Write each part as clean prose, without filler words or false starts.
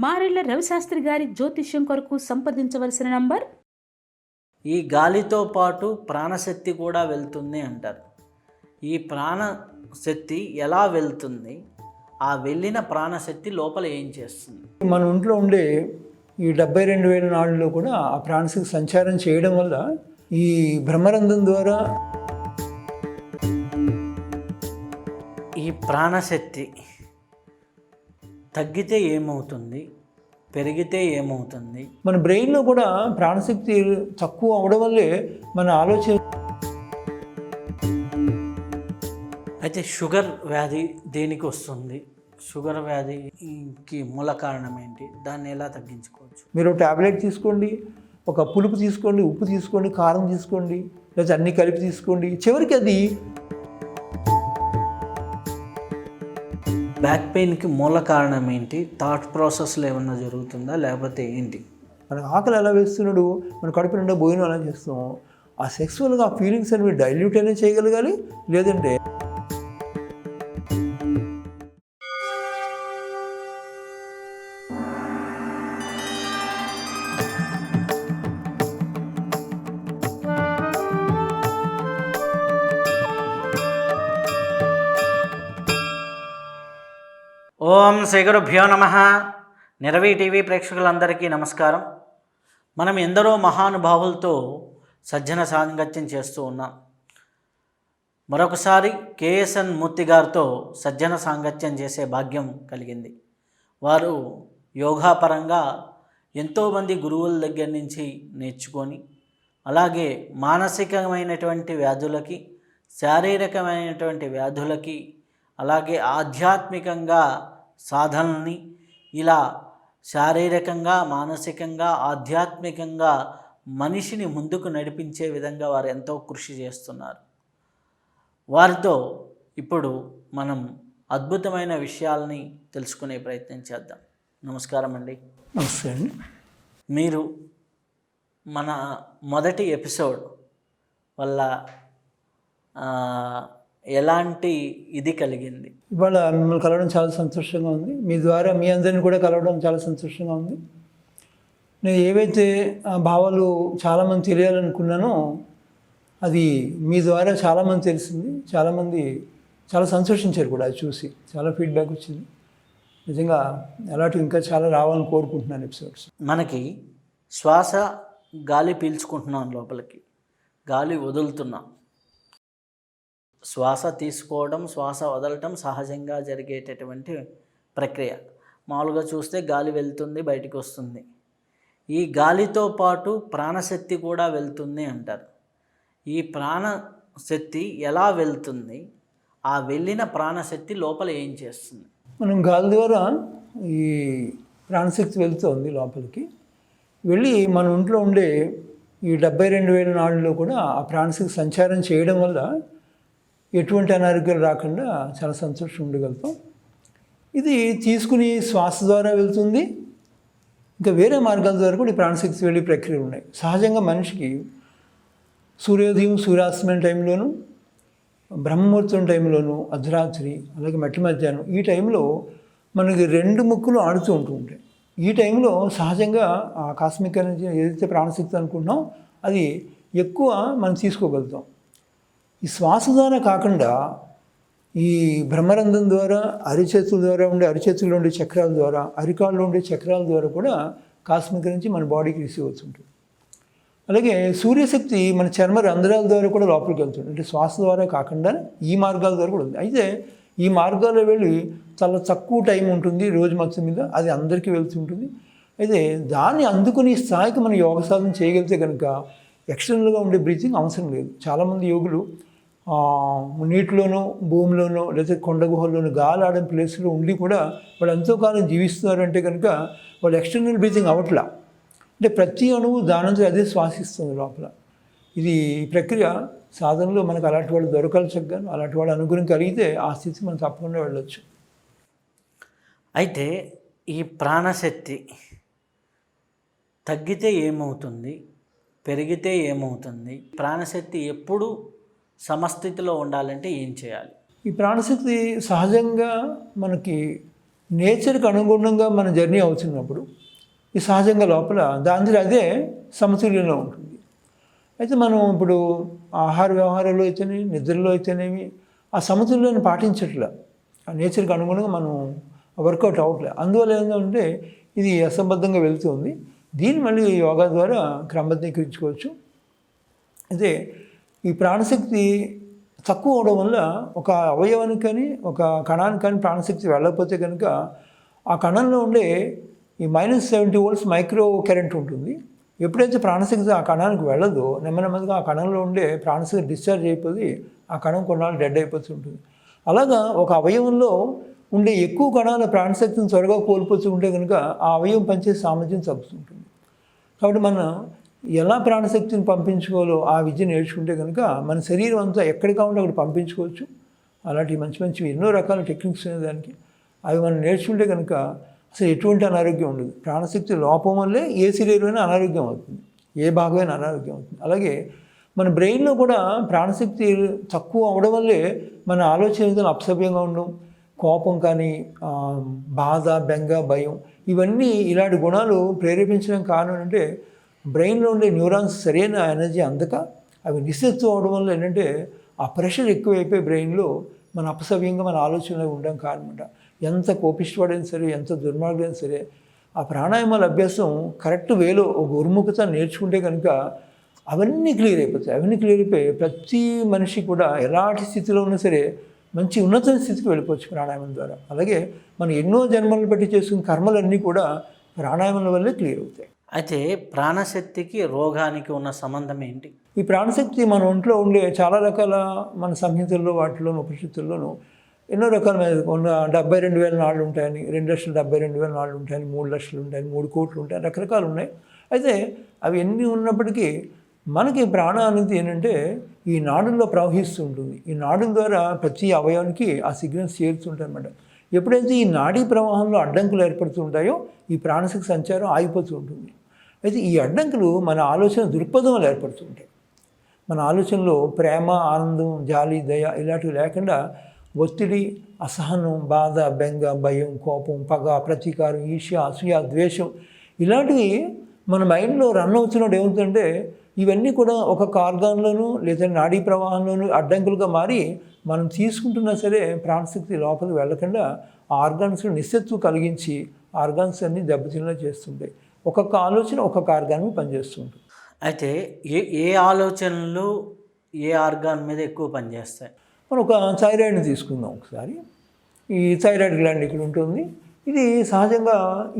మారెళ్ల రవిశాస్త్రి గారి జ్యోతిష్యం కొరకు సంప్రదించవలసిన నంబర్. ఈ గాలితో పాటు ప్రాణశక్తి కూడా వెళ్తుంది అంటారు. ఈ ప్రాణశక్తి ఎలా వెళ్తుంది? ఆ వెళ్ళిన ప్రాణశక్తి లోపల ఏం చేస్తుంది? మన ఒంట్లో ఉండే ఈ 72,000 నాళ్ళలో కూడా ఆ ప్రాణశక్తి సంచారం చేయడం వల్ల ఈ బ్రహ్మరంధ్రం ద్వారా ఈ ప్రాణశక్తి తగ్గితే ఏమవుతుంది, పెరిగితే ఏమవుతుంది? మన బ్రెయిన్లో కూడా ప్రాణశక్తి తక్కువ అవడం వల్లే మన ఆలోచన. అయితే షుగర్ వ్యాధి దేనికి వస్తుంది? షుగర్ వ్యాధికి మూల కారణం ఏంటి? దాన్ని ఎలా తగ్గించుకోవచ్చు? మీరు టాబ్లెట్ తీసుకోండి, ఒక పులుపు తీసుకోండి, ఉప్పు తీసుకోండి, కారం తీసుకోండి, లేదా అన్నీ కలిపి తీసుకోండి, చివరికి అది బ్యాక్ పెయిన్కి మూల కారణం ఏంటి? థాట్ ప్రాసెస్లో ఏమన్నా జరుగుతుందా లేకపోతే ఏంటి? మన ఆకలి ఎలా వేస్తున్నాడు, మన కడుపు నిండా భోజనం ఎలా చేస్తాం, ఆ సెక్సువల్గా ఆ ఫీలింగ్స్ అనేవి డైల్యూట్ అయినా చేయగలగాలి. లేదంటే ఓం శ్రీ గురుభ్యో నమః. నిరవి టీవీ ప్రేక్షకులందరికీ నమస్కారం. మనం ఎందరో మహానుభావులతో సజ్జన సాంగత్యం చేస్తూ ఉన్నాం. మరొకసారి కేఎస్ఎన్ మూర్తి గారితో సజ్జన సాంగత్యం చేసే భాగ్యం కలిగింది. వారు యోగాపరంగా ఎంతోమంది గురువుల దగ్గర నుంచి నేర్చుకొని, అలాగే మానసికమైనటువంటి వ్యాధులకి, శారీరకమైనటువంటి వ్యాధులకి, అలాగే ఆధ్యాత్మికంగా సాధనని, ఇలా శారీరకంగా, మానసికంగా, ఆధ్యాత్మికంగా మనిషిని ముందుకు నడిపించే విధంగా వారు ఎంతో కృషి చేస్తున్నారు. వారితో ఇప్పుడు మనం అద్భుతమైన విషయాలని తెలుసుకునే ప్రయత్నం చేద్దాం. నమస్కారం అండి. నమస్తే అండి. మీరు మన మొదటి ఎపిసోడ్ వల్ల ఎలాంటి ఇది కలిగింది? ఇవాళ మిమ్మల్ని కలవడం చాలా సంతోషంగా ఉంది. మీ ద్వారా మీ అందరిని కూడా కలవడం చాలా సంతోషంగా ఉంది. నేను ఏవైతే భావాలు చాలామంది తెలియాలనుకున్నానో అది మీ ద్వారా చాలామంది తెలిసింది. చాలామంది చాలా సంతోషించారు కూడా అది చూసి. చాలా ఫీడ్బ్యాక్ వచ్చింది. నిజంగా అలాంటివి ఇంకా చాలా రావాలని కోరుకుంటున్నాను ఎపిసోడ్స్. మనకి శ్వాస, గాలి పీల్చుకుంటున్నాం, లోపలికి గాలి వదులుతున్నాం. శ్వాస తీసుకోవడం, శ్వాస వదలటం సహజంగా జరిగేటటువంటి ప్రక్రియ. మామూలుగా చూస్తే గాలి వెళ్తుంది, బయటికి వస్తుంది. ఈ గాలితో పాటు ప్రాణశక్తి కూడా వెళ్తుంది అంటారు. ఈ ప్రాణశక్తి ఎలా వెళ్తుంది? ఆ వెళ్ళిన ప్రాణశక్తి లోపల ఏం చేస్తుంది? మనం గాలి ద్వారా ఈ ప్రాణశక్తి వెళ్తుంది లోపలికి. వెళ్ళి మన ఒంట్లో ఉండే ఈ 72,000 నాళ్ళలో కూడా ఆ ప్రాణశక్తి సంచారం చేయడం వల్ల ఎటువంటి అనారోగ్యాలు రాకుండా చాలా సంతోషం ఉండగలుగుతాం. ఇది తీసుకుని శ్వాస ద్వారా వెళ్తుంది. ఇంకా వేరే మార్గాల ద్వారా కూడా ఈ ప్రాణశక్తి వెళ్ళే ప్రక్రియలు ఉన్నాయి. సహజంగా మనిషికి సూర్యోదయం, సూర్యాస్తమయం టైంలోనూ, బ్రహ్మముహూర్తం టైంలోనూ, అర్ధరాత్రి, అలాగే మట్టి మధ్యాహ్నం, ఈ టైంలో మనకి 2 ముక్కులు ఆడుతూ ఉంటూ ఉంటాయి. ఈ టైంలో సహజంగా ఆ కాస్మిక్ ఎనర్జీ ఏదైతే ప్రాణశక్తి అనుకుంటున్నాం అది ఎక్కువ మనం తీసుకోగలుగుతాం. ఈ శ్వాస ద్వారా కాకుండా ఈ బ్రహ్మరంధ్రం ద్వారా, అరిచేతుల్లో ఉండే చక్రాల ద్వారా, అరికాల్లో ఉండే చక్రాల ద్వారా కూడా కాస్మిక్ నుంచి మన బాడీకి రిసీవ్ అవుతుంటుంది. అలాగే సూర్యశక్తి మన చర్మ రంధ్రాల ద్వారా కూడా లోపలికి వెళ్తుంది. అంటే శ్వాస ద్వారా కాకుండా ఈ మార్గాల ద్వారా కూడా ఉంది. అయితే ఈ మార్గాల్లో వెళ్ళి చాలా తక్కువ టైం ఉంటుంది రోజు మొత్తం మీద, అది అందరికీ వెళ్తుంటుంది. అయితే దాన్ని అందుకుని స్థాయికి మనం యోగ సాధన చేయగలిగితే కనుక ఎక్స్టర్నల్గా ఉండే బ్రీతింగ్ అవసరం లేదు. చాలామంది యోగులు నీటిలోనో, భూమిలోనో, లేదా కొండ గుహల్లోనో, గాలి ఆడే ప్లేస్లో ఉండి కూడా వాళ్ళు ఎంతో కాలం జీవిస్తున్నారు. అంటే కనుక వాళ్ళు ఎక్స్టర్నల్ బ్రీతింగ్ అవ్వట్లా. అంటే ప్రతి అణువు దానంతో అదే శ్వాసిస్తుంది లోపల. ఇది ప్రక్రియ సాధనలో మనకు అలాంటి వాళ్ళు దొరకాలి చక్కగా. అలాంటి వాళ్ళు అనుగుణం కలిగితే ఆ స్థితి మనం తప్పకుండా వెళ్ళొచ్చు. అయితే ఈ ప్రాణశక్తి తగ్గితే ఏమవుతుంది, పెరిగితే ఏమవుతుంది? ప్రాణశక్తి ఎప్పుడు సమస్థితిలో ఉండాలంటే ఏం చేయాలి? ఈ ప్రాణశక్తి సహజంగా మనకి నేచర్కి అనుగుణంగా మన జర్నీ అవుతున్నప్పుడు ఈ సహజంగా లోపల దాని అదే సమతుల్యంలో ఉంటుంది. అయితే మనం ఇప్పుడు ఆహార వ్యవహారాలు అయితేనే, నిద్రలో అయితేనేమి ఆ సమతుల్యాన్ని పాటించట్లే, ఆ నేచర్కి అనుగుణంగా మనం వర్కౌట్ అవ్వట్లే. అందువల్ల ఏంటంటే ఇది అసంబద్ధంగా వెళుతుంది. దీన్ని మళ్ళీ యోగా ద్వారా క్రమబద్ధీకరించుకోవచ్చు. అయితే ఈ ప్రాణశక్తి తక్కువ అవడం వల్ల ఒక అవయవానికి కానీ ఒక కణానికి కానీ ప్రాణశక్తి వెళ్ళకపోతే కనుక ఆ కణంలో ఉండే ఈ -70 volts మైక్రో కరెంట్ ఉంటుంది. ఎప్పుడైతే ప్రాణశక్తి ఆ కణానికి వెళ్ళదో నెమ్మదిగా ఆ కణంలో ఉండే ప్రాణశక్తి డిశ్చార్జ్ అయిపోయి ఆ కణం కొన్నాళ్ళు డెడ్ అయిపోతూ ఉంటుంది. అలాగా ఒక అవయవంలో ఉండే ఎక్కువ కణాల ప్రాణశక్తిని త్వరగా కోల్పోతూ ఉంటే కనుక ఆ అవయవం పనిచేసే సామర్థ్యం తగ్గుతుంటుంది. కాబట్టి మనం ఎలా ప్రాణశక్తిని పంపించుకోవాలో ఆ విద్య నేర్చుకుంటే కనుక మన శరీరం అంతా ఎక్కడికి కావాలంటే అక్కడ పంపించుకోవచ్చు. అలాంటి మంచి ఎన్నో రకాల టెక్నిక్స్ ఉన్నాయి దానికి. అవి మనం నేర్చుకుంటే కనుక అసలు ఎటువంటి అనారోగ్యం ఉండదు. ప్రాణశక్తి లోపం వల్లే ఏ శరీరమైనా అనారోగ్యం అవుతుంది, ఏ భాగమైనా అనారోగ్యం అవుతుంది. అలాగే మన బ్రెయిన్లో కూడా ప్రాణశక్తి తక్కువ అవడం వల్లే మన ఆలోచన విధానం అపసవ్యంగా ఉండడం, కోపం కానీ, బాధ, బెంగ, భయం, ఇవన్నీ ఇలాంటి గుణాలు ప్రేరేపించడానికి కారణం అంటే బ్రెయిన్లో ఉండే న్యూరాన్స్ సరైన ఎనర్జీ అందక అవి నిశ్శబ్దం అవడం వల్ల ఏంటంటే ఆ ప్రెషర్ ఎక్కువైపోయి బ్రెయిన్లో మన అపసవ్యంగా మన ఆలోచనలు ఉండడం కారణమాట. ఎంత కోపిష్టపడైనా సరే, ఎంత దుర్మార్గమైనా సరే ఆ ప్రాణాయామాల అభ్యాసం కరెక్ట్ వేలో ఒక ఉన్ముఖత నేర్చుకుంటే కనుక అవన్నీ క్లియర్ అయిపోతాయి. అవన్నీ క్లియర్ అయిపోయి ప్రతి మనిషి కూడా ఎలాంటి స్థితిలో ఉన్నా సరే మంచి ఉన్నత స్థితికి వెళ్ళిపోవచ్చు ప్రాణాయామం ద్వారా. అలాగే మనం ఎన్నో జన్మలను బట్టి చేసుకున్న కర్మలన్నీ కూడా ప్రాణాయామం వల్లే క్లియర్ అవుతాయి. అయితే ప్రాణశక్తికి రోగానికి ఉన్న సంబంధం ఏంటి? ఈ ప్రాణశక్తి మన ఒంట్లో ఉండే చాలా రకాల మన సంహితల్లో వాటిలోనూ ఉపనిషత్తుల్లోనూ ఎన్నో రకాలమైన 72,000 నాళ్ళు ఉంటాయని, 2,72,000 నాళ్ళు ఉంటాయని, 3 లక్షలు ఉంటాయని, 3 కోట్లు ఉంటాయని రకరకాలు ఉన్నాయి. అయితే అవి ఎన్ని ఉన్నప్పటికీ మనకి ప్రాణ అనేది ఏంటంటే ఈ నాడుల్లో ప్రవహిస్తూ ఉంటుంది. ఈ నాడుల ద్వారా ప్రతి అవయవానికి ఆ సిగ్నల్స్ చేరుతుంటాయి అన్నమాట. ఎప్పుడైతే ఈ నాడీ ప్రవాహంలో అడ్డంకులు ఏర్పడుతుంటాయో ఈ ప్రాణశక్తి సంచారం ఆగిపోతూ ఉంటుంది. అయితే ఈ అడ్డంకులు మన ఆలోచన దృక్పథం వల్ల ఏర్పడుతుంటాయి. మన ఆలోచనలో ప్రేమ, ఆనందం, జాలి, దయ ఇలాంటివి లేకుండా ఒత్తిడి, అసహనం, బాధ, బెంగ, భయం, కోపం, పగ, ప్రతీకారం, ఈర్ష్య, అసూయ, ద్వేషం ఇలాంటివి మన మైండ్లో రన్ అవుతున్నప్పుడు ఏమవుతుందంటే ఇవన్నీ కూడా ఒక్కొక్క ఆర్గాన్లోనూ లేదా నాడీ ప్రవాహంలోనూ అడ్డంకులుగా మారి మనం తీసుకుంటున్నా సరే ప్రాణశక్తి లోపలికి వెళ్ళకుండా ఆ ఆర్గాన్స్లో నిశ్శత్వం కలిగించి ఆర్గాన్స్ అన్నీ దెబ్బతినేలా చేస్తుంటాయి. ఒక్కొక్క ఆలోచన ఒక్కొక్క ఆర్గాన్కి పనిచేస్తుంటుంది. అయితే ఏ ఆలోచనలు ఏ ఆర్గాన్ మీద ఎక్కువ పనిచేస్తాయి? మనం ఒక థైరాయిడ్ని తీసుకుందాం ఒకసారి. ఈ థైరాయిడ్ గ్లాండ్ ఇక్కడ ఉంటుంది. ఇది సహజంగా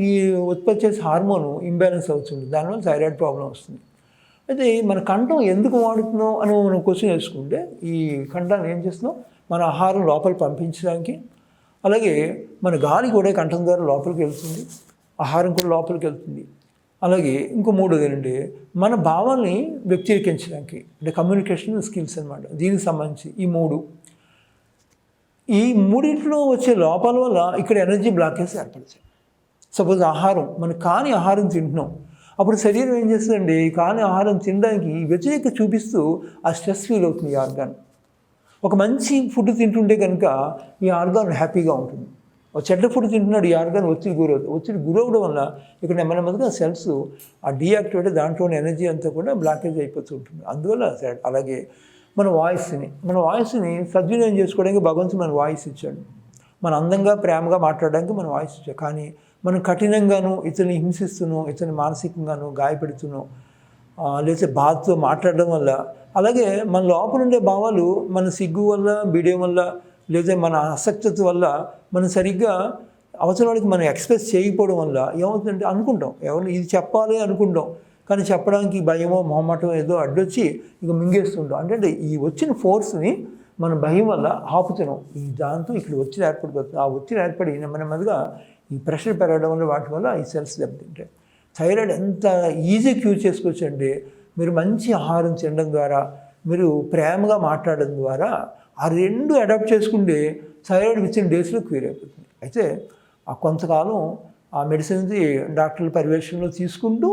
ఈ ఉత్పత్తి చేసే హార్మోన్ ఇంబ్యాలెన్స్ అవుతుంది. దానివల్ల థైరాయిడ్ ప్రాబ్లం వస్తుంది. అయితే మన కంఠం ఎందుకు వాడుతున్నాం అని మనం క్వశ్చన్ వేసుకుంటే ఈ కంఠాన్ని ఏం చేస్తున్నాం, మన ఆహారం లోపల పంపించడానికి, అలాగే మన గాలి కూడా కంఠం ద్వారా లోపలికి వెళ్తుంది, ఆహారం కూడా లోపలికి వెళ్తుంది. అలాగే ఇంకో మూడోది ఏంటంటే మన భావాల్ని వ్యక్తీకరించడానికి అంటే కమ్యూనికేషన్ స్కిల్స్ అనమాట. దీనికి సంబంధించి ఈ మూడింటిలో వచ్చే లోపాల వల్ల ఇక్కడ ఎనర్జీ బ్లాకేజ్ ఏర్పడతాయి. సపోజ్ ఆహారం మనం కాని ఆహారం తింటున్నాం, అప్పుడు శరీరం ఏం చేస్తుందండి ఈ కాని ఆహారం తినడానికి వ్యతిరేక చూపిస్తూ ఆ స్ట్రెస్ ఫీల్ అవుతుంది ఈ ఆర్గాన్. ఒక మంచి ఫుడ్ తింటుంటే కనుక ఈ ఆర్గాన్ హ్యాపీగా ఉంటుంది. ఒక చెడ్డ ఫుడ్ తింటున్నాడు ఈ ఆర్గాన్ ఒత్తిడి గురవడం వల్ల ఇక్కడ నెమ్మదిగా సెల్స్ ఆ డీయాక్టివేట్ దాంట్లోని ఎనర్జీ అంతా కూడా బ్లాకేజ్ అయిపోతూ ఉంటుంది. అందువల్ల అలాగే మన వాయిస్ని సద్వినియోగం చేసుకోవడానికి భగవంతుడు మన వాయిస్ ఇచ్చాడు. మన అందంగా ప్రేమగా మాట్లాడడానికి మన వాయిస్ ఇచ్చాడు. కానీ మనం కఠినంగాను ఇతరుని హింసిస్తున్నాం, ఇతరుని మానసికంగాను గాయపెడుతున్నాం, లేకపోతే బాధతో మాట్లాడడం వల్ల, అలాగే మన లోపల ఉండే భావాలు మన సిగ్గు వల్ల, బిడియం వల్ల, లేదా మన ఆసక్తి వల్ల మనం సరిగ్గా అవసరం వాడికి మనం ఎక్స్ప్రెస్ చేయకపోవడం వల్ల ఏమవుతుందంటే అనుకుంటాం ఎవరిని ఇది చెప్పాలి అనుకుంటాం, కానీ చెప్పడానికి భయమో మొహమాటం ఏదో అడ్డొచ్చి ఇక మింగేస్తుంటాం. అంటే ఈ వచ్చిన ఫోర్స్ని మన భయం వల్ల ఆపుతున్నాం. ఈ దాంతో ఇక్కడ ఒత్తిడి ఏర్పడిపోతుంది. ఆ ఒత్తిడి ఏర్పడి నెమ్మదిగా ఈ ప్రెషర్ పెరగడం వల్ల వాటి వల్ల ఈ సెల్స్ దెబ్బతింటాయి. థైరాయిడ్ ఎంత ఈజీ క్యూర్ చేసుకోవచ్చు అంటే మీరు మంచి ఆహారం తినడం ద్వారా, మీరు ప్రేమగా మాట్లాడడం ద్వారా ఆ రెండు అడాప్ట్ చేసుకుంటే థైరాయిడ్ విత్ డేస్లో క్యూర్ అయిపోతుంది. అయితే ఆ కొంతకాలం ఆ మెడిసిన్స్ డాక్టర్ల పర్యవేక్షణలో తీసుకుంటూ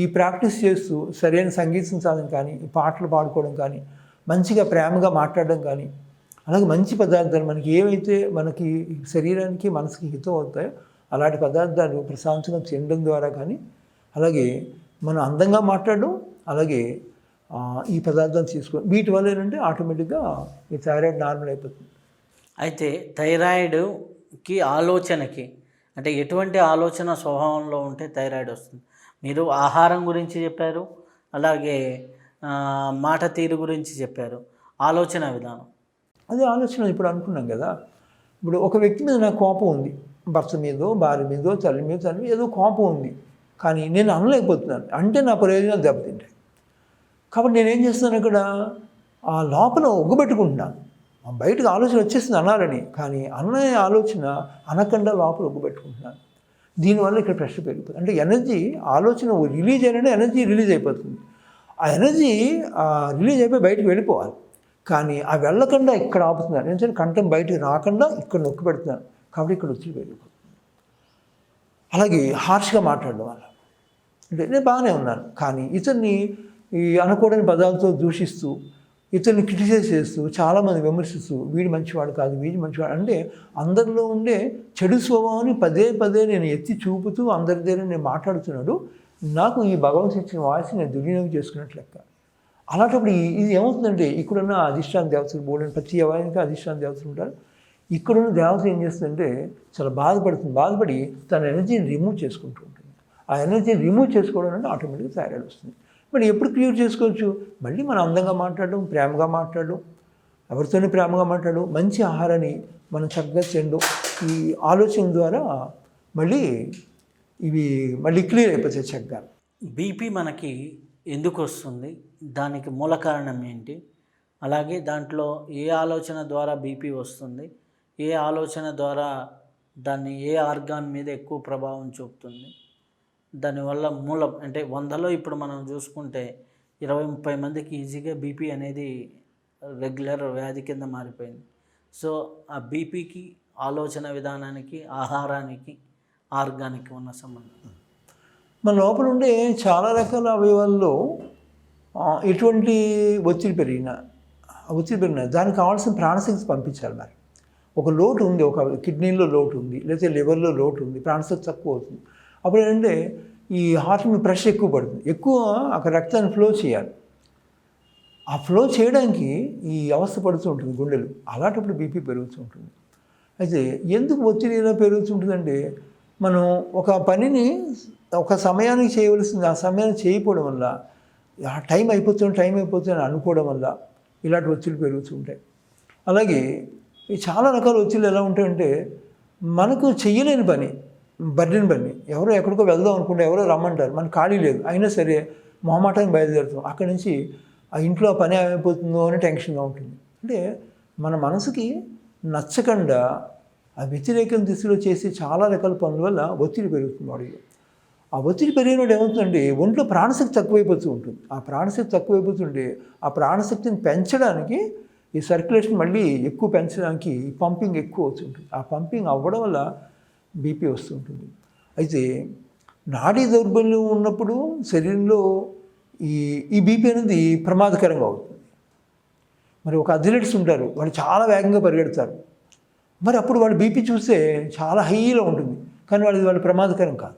ఈ ప్రాక్టీస్ చేస్తూ సరైన సంగీతం సాధన కానీ, పాటలు పాడుకోవడం కానీ, మంచిగా ప్రేమగా మాట్లాడడం కానీ, అలాగే మంచి పదార్థాలు మనకి ఏవైతే మనకి శరీరానికి మనసుకి హితం అవుతాయో అలాంటి పదార్థాలు ప్రశాంతంగా తినడం ద్వారా కానీ, అలాగే మనం అందంగా మాట్లాడడం, అలాగే ఈ పదార్థాలు తీసుకోవడం, వీటి వల్ల ఏంటంటే ఆటోమేటిక్గా ఈ థైరాయిడ్ నార్మల్ అయిపోతుంది. అయితే థైరాయిడ్కి ఆలోచనకి అంటే ఎటువంటి ఆలోచన స్వభావంలో ఉంటే థైరాయిడ్ వస్తుంది? మీరు ఆహారం గురించి చెప్పారు, అలాగే మాట తీరు గురించి చెప్పారు, ఆలోచన విధానం. అదే ఆలోచన ఇప్పుడు అనుకున్నాం కదా. ఇప్పుడు ఒక వ్యక్తి మీద నాకు కోపం ఉంది, భర్త మీదో భార్య మీదో తల్లి మీద ఏదో కోపం ఉంది, కానీ నేను అనలేకపోతున్నాను, అంటే నా ప్రయోజనాలు దెబ్బతింటాయి. కాబట్టి నేనేం చేస్తున్నాను, ఇక్కడ ఆ లోపల ఒగ్గబెట్టుకుంటున్నాను. బయటకు ఆలోచన వచ్చేస్తుంది అనాలని, కానీ అన్న ఆలోచన అనకుండా లోపల ఒగ్గబెట్టుకుంటున్నాను. దీనివల్ల ఇక్కడ ప్రెషర్ పెరిగిపోతుంది. అంటే ఎనర్జీ ఆలోచన రిలీజ్ అయినా ఎనర్జీ రిలీజ్ అయిపోతుంది. ఆ ఎనర్జీ రిలీజ్ అయిపోయి బయటకు వెళ్ళిపోవాలి, కానీ ఆ వెళ్ళకుండా ఇక్కడ ఆపుతున్నాను. ఎందుకంటే కంఠం బయటకు రాకుండా ఇక్కడ నొక్కి పెడుతున్నాను, కాబట్టి ఇక్కడ వచ్చి వెళ్ళిపోతుంది. అలాగే హార్ష్గా మాట్లాడడం వల్ల అంటే నేను బాగానే ఉన్నాను, కానీ ఇతన్ని ఈ అనకూడని పదాలతో దూషిస్తూ, ఇతన్ని క్రిటిసైజ్ చేస్తూ, చాలామంది విమర్శిస్తూ, వీడు మంచివాడు కాదు, వీడి మంచివాడు అంటే అందరిలో ఉండే చెడు స్వభావాన్ని పదే పదే నేను ఎత్తి చూపుతూ అందరి దగ్గర నేను మాట్లాడుతున్నాడు. నాకు ఈ భగవంతుడు ఇచ్చిన వాయిస్ నేను దుర్వినియోగం చేసుకున్నట్లు లెక్క. అలాంటప్పుడు ఇది ఏమవుతుందంటే, ఇక్కడున్న అధిష్టాన దేవతలు బోర్డు ప్రతి ఎవరికి అధిష్టాన దేవతలు ఉంటారు. ఇక్కడున్న దేవత ఏం చేస్తుందంటే చాలా బాధపడి తన ఎనర్జీని రిమూవ్ చేసుకుంటూ ఉంటుంది. ఆ ఎనర్జీని రిమూవ్ చేసుకోవడం అంటే ఆటోమేటిక్గా థైరాయిడ్ వస్తుంది. మరి ఎప్పుడు క్యూర్ చేసుకోవచ్చు? మళ్ళీ మనం అందంగా మాట్లాడడం, ప్రేమగా మాట్లాడడం, ఎవరితోనే ప్రేమగా మాట్లాడడం, మంచి ఆహారాన్ని మనం చక్కగా తినడం, ఈ ఆలోచన ద్వారా మళ్ళీ క్లియర్ అయిపోతాయి చక్కగా. బీపీ మనకి ఎందుకు వస్తుంది, దానికి మూల కారణం ఏంటి, అలాగే దాంట్లో ఏ ఆలోచన ద్వారా బీపీ వస్తుంది, ఏ ఆలోచన ద్వారా దాన్ని ఏ ఆర్గాన్ మీద ఎక్కువ ప్రభావం చూపుతుంది, దానివల్ల మూలం అంటే 100లో ఇప్పుడు మనం చూసుకుంటే 20-30 మందికి ఈజీగా బీపీ అనేది రెగ్యులర్ వ్యాధి కింద మారిపోయింది. సో ఆ బీపీకి, ఆలోచన విధానానికి, ఆహారానికి, ఆర్గానికి ఉన్న సంబంధం. మన లోపల ఉండే చాలా రకాల అవయవాల్లో ఎటువంటి ఒత్తిడి పెరిగినా దానికి కావాల్సిన ప్రాణశక్తి పంపించాలి. మరి ఒక లోటు ఉంది, ఒక కిడ్నీలో లోటు ఉంది, లేకపోతే లివర్లో లోటు ఉంది, ప్రాణశక్తి తక్కువ అవుతుంది. అప్పుడు ఏంటంటే ఈ హార్ట్ మీద ప్రెషర్ ఎక్కువ పడుతుంది, ఎక్కువ అక్కడ రక్తాన్ని ఫ్లో చేయాలి. ఆ ఫ్లో చేయడానికి ఈ అవస్థ పడుతూ ఉంటుంది గుండెలు. అలాంటప్పుడు బీపీ పెరుగుతూ ఉంటుంది. అయితే ఎందుకు ఒత్తిడి ఇలా పెరుగుతుంటుందంటే, మనం ఒక పనిని ఒక సమయానికి చేయవలసింది ఆ సమయానికి చేయకపోవడం వల్ల, టైం అయిపోతుంది అనుకోవడం వల్ల ఇలాంటి ఒత్తిడి పెరుగుతూ ఉంటాయి. అలాగే చాలా రకాల ఒత్తిళ్ళు ఎలా ఉంటాయంటే, మనకు చెయ్యలేని పని, బర్డెన్ పని, ఎవరో ఎక్కడికో వెళ్దాం అనుకుంటే ఎవరో రమ్మంటారు, మనకు ఖాళీ లేదు, అయినా సరే మొహమాటానికి బయలుదేరుతాం. అక్కడి నుంచి ఆ ఇంట్లో ఆ పని ఏమైపోతుందో అని టెన్షన్గా ఉంటుంది. అంటే మన మనసుకి నచ్చకుండా ఆ వ్యతిరేకం దిశలో చేసే చాలా రకాల పనుల వల్ల ఒత్తిడి పెరుగుతుంది బాడీలో. ఆ ఒత్తిడి పెరిగినప్పుడు ఏమవుతుందంటే ఒంట్లో ప్రాణశక్తి తక్కువైపోతూ ఉంటుంది. ఆ ప్రాణశక్తి తక్కువైపోతుంటే ఆ ప్రాణశక్తిని పెంచడానికి, ఈ సర్క్యులేషన్ మళ్ళీ ఎక్కువ పెంచడానికి పంపింగ్ ఎక్కువ అవుతుంటుంది. ఆ పంపింగ్ అవ్వడం వల్ల బీపీ వస్తుంటుంది. అయితే నాడీ దౌర్బల్యం ఉన్నప్పుడు శరీరంలో ఈ బీపీ అనేది ప్రమాదకరంగా అవుతుంది. మరి ఒక అథ్లెట్స్ ఉంటారు, వాళ్ళు చాలా వేగంగా పరిగెడతారు, మరి అప్పుడు వాళ్ళ బీపీ చూస్తే చాలా హైలో ఉంటుంది, కానీ వాళ్ళు ప్రమాదకరం కాదు.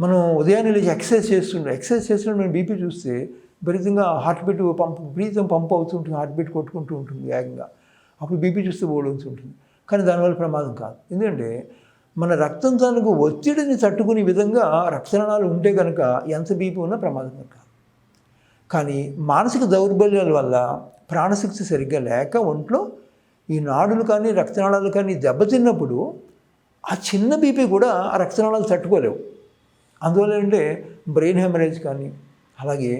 మనం ఉదయాన్నే లేచి ఎక్సర్సైజ్ చేస్తుంటే మనం బీపీ చూస్తే విపరీతంగా హార్ట్ బీట్ పంప్ అవుతుంటుంది, హార్ట్ బీట్ కొట్టుకుంటూ ఉంటుంది వేగంగా. అప్పుడు బీపీ చూస్తే ఓడుతుంటుంది, కానీ దానివల్ల ప్రమాదం కాదు. ఎందుకంటే మన రక్తం తాలూకు ఒత్తిడిని తట్టుకునే విధంగా రక్తనాళాలు ఉంటే కనుక ఎంత బీపీ ఉన్నా ప్రమాదం కాదు. కానీ మానసిక దౌర్బల్యాల వల్ల ప్రాణశక్తి సరిగ్గా లేక ఒంట్లో ఈ నాడులు కానీ రక్తనాళాలు కానీ దెబ్బతిన్నప్పుడు ఆ చిన్న బీపీ కూడా ఆ రక్తనాళాలు తట్టుకోలేవు. అందువల్ల అంటే బ్రెయిన్ హెమరేజ్ కానీ, అలాగే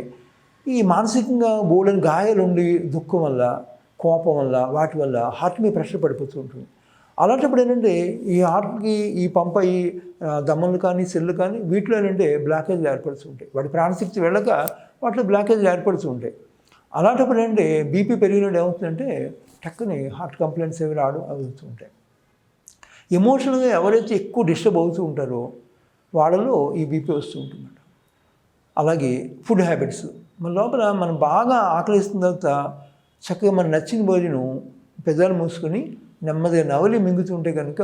ఈ మానసికంగా బోలని గాయాలు ఉండి దుఃఖం వల్ల, కోపం వల్ల, వాటి వల్ల హార్ట్ మీద ప్రెషర్ పడిపోతూ ఉంటుంది. అలాంటప్పుడు ఏంటంటే ఈ హార్ట్కి ఈ పంప్ అయ్యి దమ్మలు కానీ సెల్లు కానీ వీటిలో ఏంటంటే బ్లాకేజ్ ఏర్పడుతూ ఉంటాయి. వాటి ప్రాణశక్తి వెళ్ళక వాటిలో బ్లాకేజ్ ఏర్పడుతూ ఉంటాయి. అలాంటప్పుడు ఏంటంటే బీపీ పెరిగినప్పుడు ఏమవుతుందంటే టక్కుని హార్ట్ కంప్లైంట్స్ ఏవి అవుతూ ఉంటాయి. ఎమోషనల్గా ఎవరైతే ఎక్కువ డిస్టర్బ్ అవుతూ ఉంటారో వాళ్ళలో ఈ బీపీ వస్తూ ఉంటుందన్నమాట. అలాగే ఫుడ్ హ్యాబిట్స్, మన లోపల మనం బాగా ఆకలిస్తున్న తర్వాత చక్కగా మన నచ్చిన భోజనం పెదాలు మూసుకొని నెమ్మదిగా నవలి మింగుతుంటే కనుక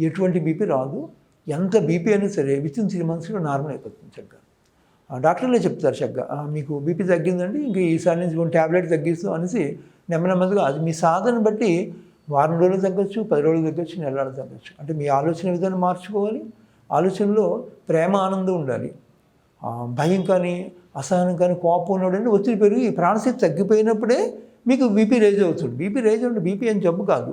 ఎటువంటి బీపీ రాదు. ఎంత బీపీ అయినా సరే వితిన్ 3 monthsలో నార్మల్ అయిపోతుంది చక్కగా. డాక్టర్లే చెప్తారు చక్కగా మీకు బీపీ తగ్గిందండి, ఇంక ఈసారి నుంచి కొన్ని ట్యాబ్లెట్ తగ్గిస్తాం అనేసి నెమ్మదిగా. అది మీ సాధన బట్టి వారం రోజులు తగ్గొచ్చు, 10 రోజులు తగ్గొచ్చు, నెలలు తగ్గొచ్చు. అంటే మీ ఆలోచన విధానం మార్చుకోవాలి. ఆలోచనలో ప్రేమ ఆనందం ఉండాలి. భయం కానీ అసహనం కానీ కోపం ఉన్నాడంటే ఒత్తిడి పెరిగి ప్రాణశక్తి తగ్గిపోయినప్పుడే మీకు బీపీ రేజ్ అవుతుంది. బీపీ రేజ్ అంటే బీపీ అని జబ్బు కాదు,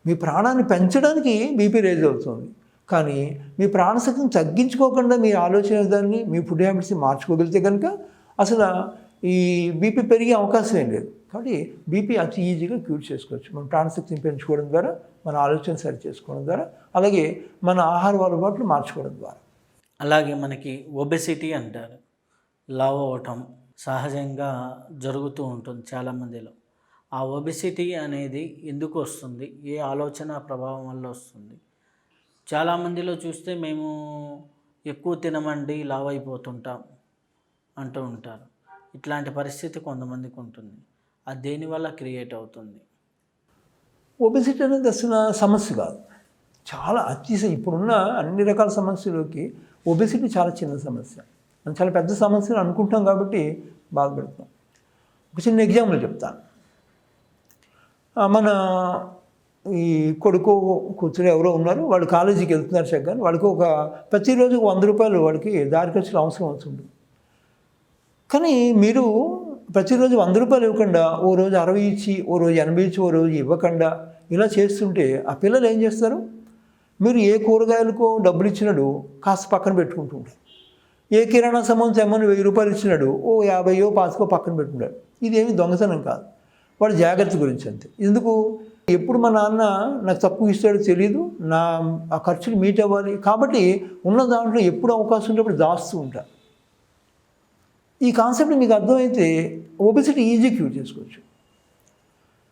మీ ప్రాణాన్ని పెంచడానికి బీపీ రేజ్ అవుతుంది. కానీ మీ ప్రాణశక్తిని తగ్గించుకోకుండా మీ ఆలోచన విధాన్ని మీ ఫుడ్ హ్యాబిట్స్ని మార్చుకోగలిగితే కనుక అసలు ఈ బీపీ పెరిగే అవకాశం ఏం లేదు. కాబట్టి బీపీ అతి ఈజీగా క్యూర్ చేసుకోవచ్చు మన ప్రాణశక్తిని పెంచుకోవడం ద్వారా, మన ఆలోచన సరి చేసుకోవడం ద్వారా, అలాగే మన ఆహార అలవాట్లు మార్చుకోవడం ద్వారా. అలాగే మనకి ఒబెసిటీ అంటారు, లావ్ అవ్వటం సహజంగా జరుగుతూ ఉంటుంది చాలామందిలో. ఆ ఒబెసిటీ అనేది ఎందుకు వస్తుంది, ఏ ఆలోచన ప్రభావం వల్ల వస్తుంది? చాలామందిలో చూస్తే మేము ఎక్కువ తినమండి లావ్ అయిపోతుంటాం అంటూ ఉంటారు. ఇట్లాంటి పరిస్థితి కొంతమందికి ఉంటుంది. అది దేనివల్ల క్రియేట్ అవుతుంది? ఒబెసిటీ అనేది అసలు సమస్య కాదు, చాలా ఇప్పుడున్న అన్ని రకాల సమస్యలకి ఒబెసిటీ చాలా చిన్న సమస్య. మనం చాలా పెద్ద సమస్యలు అనుకుంటాం కాబట్టి బాధపడుతాం. ఒక చిన్న ఎగ్జాంపుల్ చెప్తాను. మన ఈ కొడుకు కూతురు ఎవరో ఉన్నారు, వాళ్ళు కాలేజీకి వెళ్తున్నారు చక్కగా. వాళ్ళకి ప్రతిరోజు 100 రూపాయలు వాడికి దారి ఖర్చులు అవసరం అవుతుంది. కానీ మీరు ప్రతిరోజు 100 రూపాయలు ఇవ్వకుండా ఓ రోజు 60 ఇచ్చి, ఓ రోజు 80 ఇచ్చి, ఓ రోజు ఇవ్వకుండా ఇలా చేస్తుంటే ఆ పిల్లలు ఏం చేస్తారు? మీరు ఏ కూరగాయలకో డబ్బులు ఇచ్చినాడు కాస్త పక్కన పెట్టుకుంటూ ఉంటారు. ఏ కిరాణా సామాను తెమ్మని 1000 రూపాయలు ఇచ్చినాడు ఓ 50 50 పక్కన పెట్టుకుంటాడు. ఇదేమి దొంగతనం కాదు, వాడి జాగ్రత్త గురించి అంతే. ఎందుకు? ఎప్పుడు మా నాన్న నాకు తక్కువ ఇస్తాడో తెలియదు, ఆ ఖర్చులు మీట్ అవ్వాలి కాబట్టి ఉన్న దాంట్లో ఎప్పుడు అవకాశం ఉంటే దాస్తూ ఉంటా. ఈ కాన్సెప్ట్ మీకు అర్థమైతే ఒబెసిటీ ఈజీ క్యూర్ చేసుకోవచ్చు.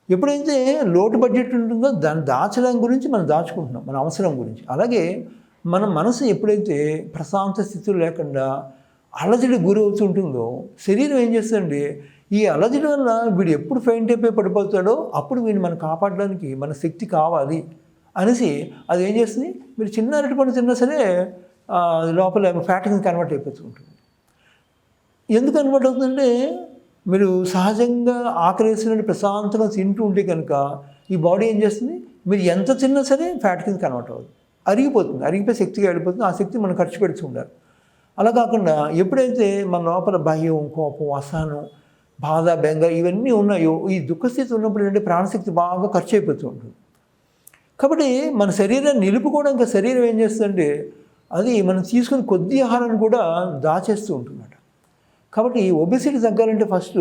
ఎప్పుడైతే లోటు బడ్జెట్ ఉంటుందో దాన్ని దాచడం గురించి మనం దాచుకుంటున్నాం, మన అవసరం గురించి. అలాగే మన మనసు ఎప్పుడైతే ప్రశాంత స్థితిలో లేకుండా అలజడి గురి అవుతుంటుందో శరీరం ఏం చేస్తుందంటే ఈ అలజడి వల్ల వీడు ఎప్పుడు ఫెయింట్ అయిపోయి పడిపోతాడో అప్పుడు వీడిని మనం కాపాడడానికి మన శక్తి కావాలి అనేసి అది ఏం చేస్తుంది, మీరు చిన్న అరటిపండు తిన్నా సరే లోపల ఫ్యాట్కి కన్వర్ట్ అయిపోతూ ఉంటుంది. ఎందుకు కన్వర్ట్ అవుతుందంటే మీరు సహజంగా ఆకలేసినట్టు ప్రశాంతంగా తింటూ ఉంటే కనుక ఈ బాడీ ఏం చేస్తుంది, మీరు ఎంత తిన్నా సరే ఫ్యాట్ కింద కన్వర్ట్ అవుతుంది, అరిగిపోతుంది, అరిగిపోయి శక్తిగా వెళ్ళిపోతుంది. ఆ శక్తి మనం ఖర్చు పెడుతూ ఉండాలి. అలా కాకుండా ఎప్పుడైతే మన లోపల భయం, కోపం, అసహనం, బాధ, బెంగ ఇవన్నీ ఉన్నాయో ఈ దుఃఖస్థితి ఉన్నప్పుడు ఏంటంటే ప్రాణశక్తి బాగా ఖర్చు అయిపోతూ ఉంటుంది. కాబట్టి మన శరీరాన్ని నిలుపుకోవడానికి శరీరం ఏం చేస్తుందంటే అది మనం తీసుకుని కొద్ది ఆహారాన్ని కూడా దాచేస్తూ ఉంటుందన్నమాట. కాబట్టి ఈ ఒబెసిటీ తగ్గాలంటే ఫస్ట్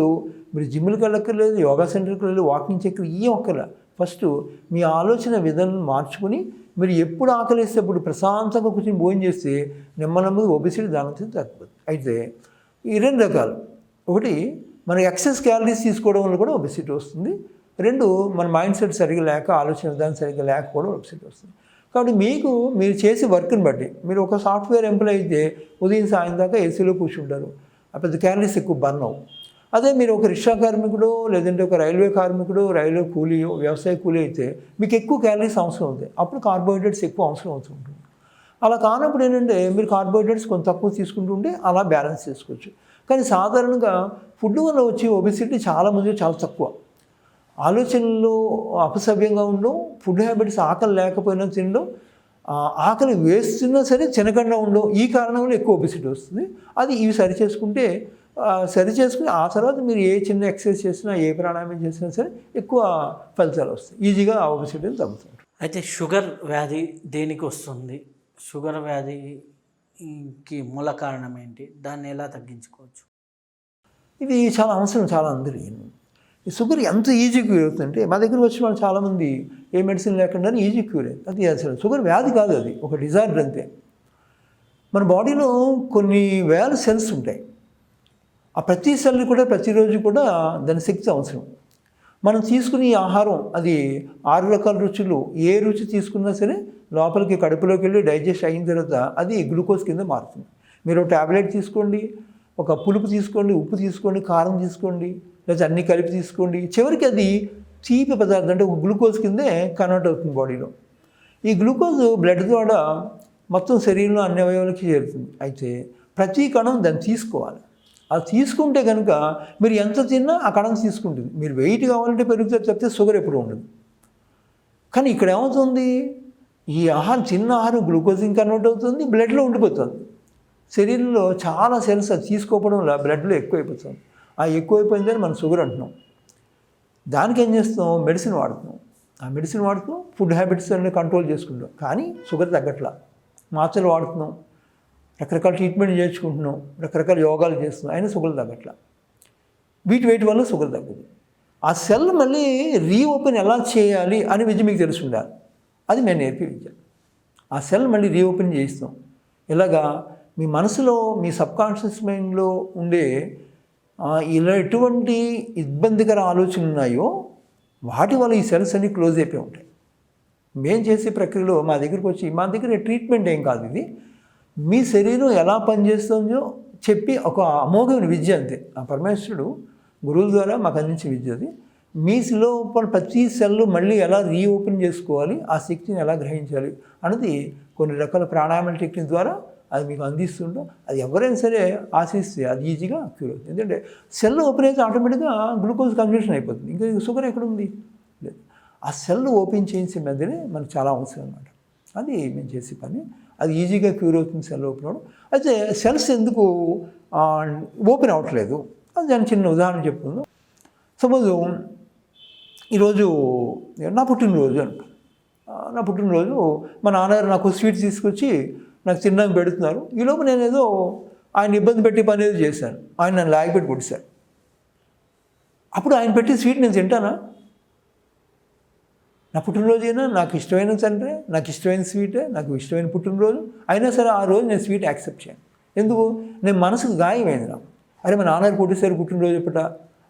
మీరు జిమ్కి వెళ్ళక్కర్లేదు, యోగా సెంటర్కి వెళ్ళి వాకింగ్ చెక్కర్ ఏం ఒక్కర్లా. ఫస్ట్ మీ ఆలోచన విధానం మార్చుకొని మీరు ఎప్పుడు ఆకలిస్తే అప్పుడు ప్రశాంతంగా కూర్చొని భోజనం చేస్తే నెమ్మదిగా ఒబెసిటీ దానితో తగ్గిపోతుంది. అయితే ఈ 2 రకాలు, ఒకటి మన ఎక్సెస్ క్యాలరీస్ తీసుకోవడం వల్ల కూడా ఒబెసిటీ వస్తుంది. 2 మన మైండ్ సెట్ సరిగ్గా లేక ఆలోచన విధానం సరిగ్గా లేకపోవడం ఒబెసిటీ వస్తుంది. కాబట్టి మీరు చేసే వర్క్ని బట్టి, మీరు ఒక సాఫ్ట్వేర్ ఎంప్లాయ్ అయితే ఉదయం సాయం దాకా ఏసీలో కూర్చుంటారు, పెద్ద క్యాలరీస్ ఎక్కువ బర్న్ అవ్వు. అదే మీరు ఒక రిక్షా కార్మికుడు లేదంటే ఒక రైల్వే కార్మికుడు, రైల్వే కూలీ, వ్యవసాయ కూలీ అయితే మీకు ఎక్కువ క్యాలరీస్ అవసరం అవుతాయి, అప్పుడు కార్బోహైడ్రేట్స్ ఎక్కువ అవసరం అవుతుంటుంది. అలా కానప్పుడు ఏంటంటే మీరు కార్బోహైడ్రేట్స్ కొంత తక్కువ తీసుకుంటుంటే అలా బ్యాలెన్స్ చేసుకోవచ్చు. కానీ సాధారణంగా ఫుడ్ వల్ల వచ్చే ఒబెసిటీ చాలామంది చాలా తక్కువ. ఆలోచనలు అపసవ్యంగా ఉండడం, ఫుడ్ హ్యాబిట్స్ ఆకలి లేకపోయినా తినడం, ఆకలి వేస్తున్నా సరే తినకుండా ఉండడం, ఈ కారణం వల్ల ఎక్కువ ఒబెసిటీ వస్తుంది. అది ఇవి సరిచేసుకుని ఆ తర్వాత మీరు ఏ చిన్న ఎక్సర్సైజ్ చేసినా, ఏ ప్రాణాయామం చేసినా సరే ఎక్కువ ఫలితాలు వస్తాయి, ఈజీగా ఆ ఒబెసిటీ తగ్గుతుంది. అయితే షుగర్ వ్యాధి దేనికి వస్తుంది? షుగర్ వ్యాధికి మూల కారణం ఏంటి? దాన్ని ఎలా తగ్గించుకోవచ్చు? ఇది చాలా అవసరం చాలా అందరి. ఈ షుగర్ ఎంత ఈజీ క్యూర్ అవుతుందంటే మా దగ్గర వచ్చిన వాళ్ళు చాలామంది ఏ మెడిసిన్ లేకుండా ఈజీ క్యూర్ అయింది. అది అసలు షుగర్ వ్యాధి కాదు, అది ఒక డిజార్డర్ అంతే. మన బాడీలో కొన్ని వేల సెల్స్ ఉంటాయి. ఆ ప్రతి సెల్ కూడా ప్రతిరోజు కూడా దాని శక్తి అవసరం. మనం తీసుకునే ఆహారం అది 6 రకాల రుచులు, ఏ రుచి తీసుకున్నా సరే లోపలికి కడుపులోకి వెళ్ళి డైజెస్ట్ అయిన తర్వాత అది గ్లూకోజ్ కింద మారుతుంది. మీరు ట్యాబ్లెట్ తీసుకోండి, ఒక పులుపు తీసుకోండి, ఉప్పు తీసుకోండి, కారం తీసుకోండి, లేదా అన్నీ కలిపి తీసుకోండి. చివరికి అది తీపి పదార్థం అంటే ఒక గ్లూకోజ్ కిందే కన్వర్ట్ అవుతుంది బాడీలో. ఈ గ్లూకోజ్ బ్లడ్ ద్వారా మొత్తం శరీరంలో అన్ని అవయవాలకి చేరుతుంది. అయితే ప్రతి కణం దాన్ని తీసుకోవాలి. అది తీసుకుంటే కనుక మీరు ఎంత తిన్నా ఆ కణం తీసుకుంటుంది. మీరు వెయిట్ కావాలంటే పెరుగుతుంది తప్పితే షుగర్ ఎప్పుడు ఉండదు. కానీ ఇక్కడ ఏమవుతుంది, ఈ ఆహారం చిన్న ఆహారం గ్లూకోజ్ని కన్వర్ట్ అవుతుంది, బ్లడ్లో ఉండిపోతుంది. శరీరంలో చాలా సెల్స్ అది తీసుకోవడం వల్ల బ్లడ్లో ఎక్కువైపోతుంది. ఆ ఎక్కువైపోయిందని మనం షుగర్ అంటున్నాం. దానికి ఏం చేస్తాం, మెడిసిన్ వాడుతున్నాం. ఆ మెడిసిన్ వాడుతున్నాం, ఫుడ్ హ్యాబిట్స్ అన్నీ కంట్రోల్ చేసుకుంటాం, కానీ షుగర్ తగ్గట్లా. మాత్రలు వాడుతున్నాం, రకరకాల ట్రీట్మెంట్ చేసుకుంటున్నాం, రకరకాల యోగాలు చేస్తున్నాం, అయినా షుగర్ తగ్గట్లా. వీటి వల్ల షుగర్ తగ్గదు. ఆ సెల్ మళ్ళీ రీఓపెన్ ఎలా చేయాలి అని విద్య మీకు తెలిసి ఉండాలి. అది మేము నేర్పే విద్య. ఆ సెల్ మళ్ళీ రీఓపెన్ చేయిస్తాం. ఇలాగా మీ మనసులో, మీ సబ్కాన్షియస్ మైండ్లో ఉండే ఇలా ఎటువంటి ఇబ్బందికర ఆలోచనలు ఉన్నాయో వాటి వల్ల ఈ సెల్స్ అన్నీ క్లోజ్ అయిపోయి ఉంటాయి. మేము చేసే ప్రక్రియలో మా దగ్గర ట్రీట్మెంట్ ఏం కాదు, ఇది మీ శరీరం ఎలా పనిచేస్తుందో చెప్పి ఒక అమోఘమైన విద్య అంతే. ఆ పరమేశ్వరుడు గురువుల ద్వారా మాకు అందించే విద్య అది. మీ లోపల ప్రతి సెల్ మళ్ళీ ఎలా రీఓపెన్ చేసుకోవాలి, ఆ శక్తిని ఎలా గ్రహించాలి అన్నది కొన్ని రకాల ప్రాణాయామ టెక్నిక్ ద్వారా అది మీకు అందిస్తుంటాం. అది ఎవరైనా సరే ఆశిస్తే అది ఈజీగా క్యూర్ అవుతుంది. ఎందుకంటే సెల్ ఓపెన్ అయితే ఆటోమేటిక్గా గ్లూకోజ్ కన్వర్షన్ అయిపోతుంది. ఇంకా షుగర్ ఎక్కడ ఉంది లేదు. ఆ సెల్ ఓపెన్ చేయించే మధ్యనే మనకు చాలా అవసరం అన్నమాట. అది మేము చేసే పని. అది ఈజీగా క్యూర్ అవుతుంది సెల్ ఓపెన్ అవ్వడం. అయితే సెల్స్ ఎందుకు ఓపెన్ అవ్వట్లేదు అది దాని చిన్న ఉదాహరణ చెప్తున్నాను. సపోజు ఈరోజు నా పుట్టినరోజు అనుకో. నా పుట్టినరోజు మా నాన్నగారు నాకు స్వీట్ తీసుకొచ్చి నాకు తినడానికి పెడుతున్నారు. ఈలోపు నేను ఏదో ఆయన ఇబ్బంది పెట్టి పని ఏదో చేశాను. ఆయన నన్ను లాగిపెట్టి కొట్టారు. అప్పుడు ఆయన పెట్టి స్వీట్ నేను తింటానా? నా పుట్టినరోజు అయినా నాకు ఇష్టమైన తండ్రి, నాకు ఇష్టమైన స్వీటే, నాకు ఇష్టమైన పుట్టినరోజు అయినా సరే ఆ రోజు నేను స్వీట్ యాక్సెప్ట్ చేయను. ఎందుకు? నేను మనసుకు గాయమైంది. నాకు అరే మా నాన్నగారు కొట్టేసారు పుట్టినరోజు చెప్పట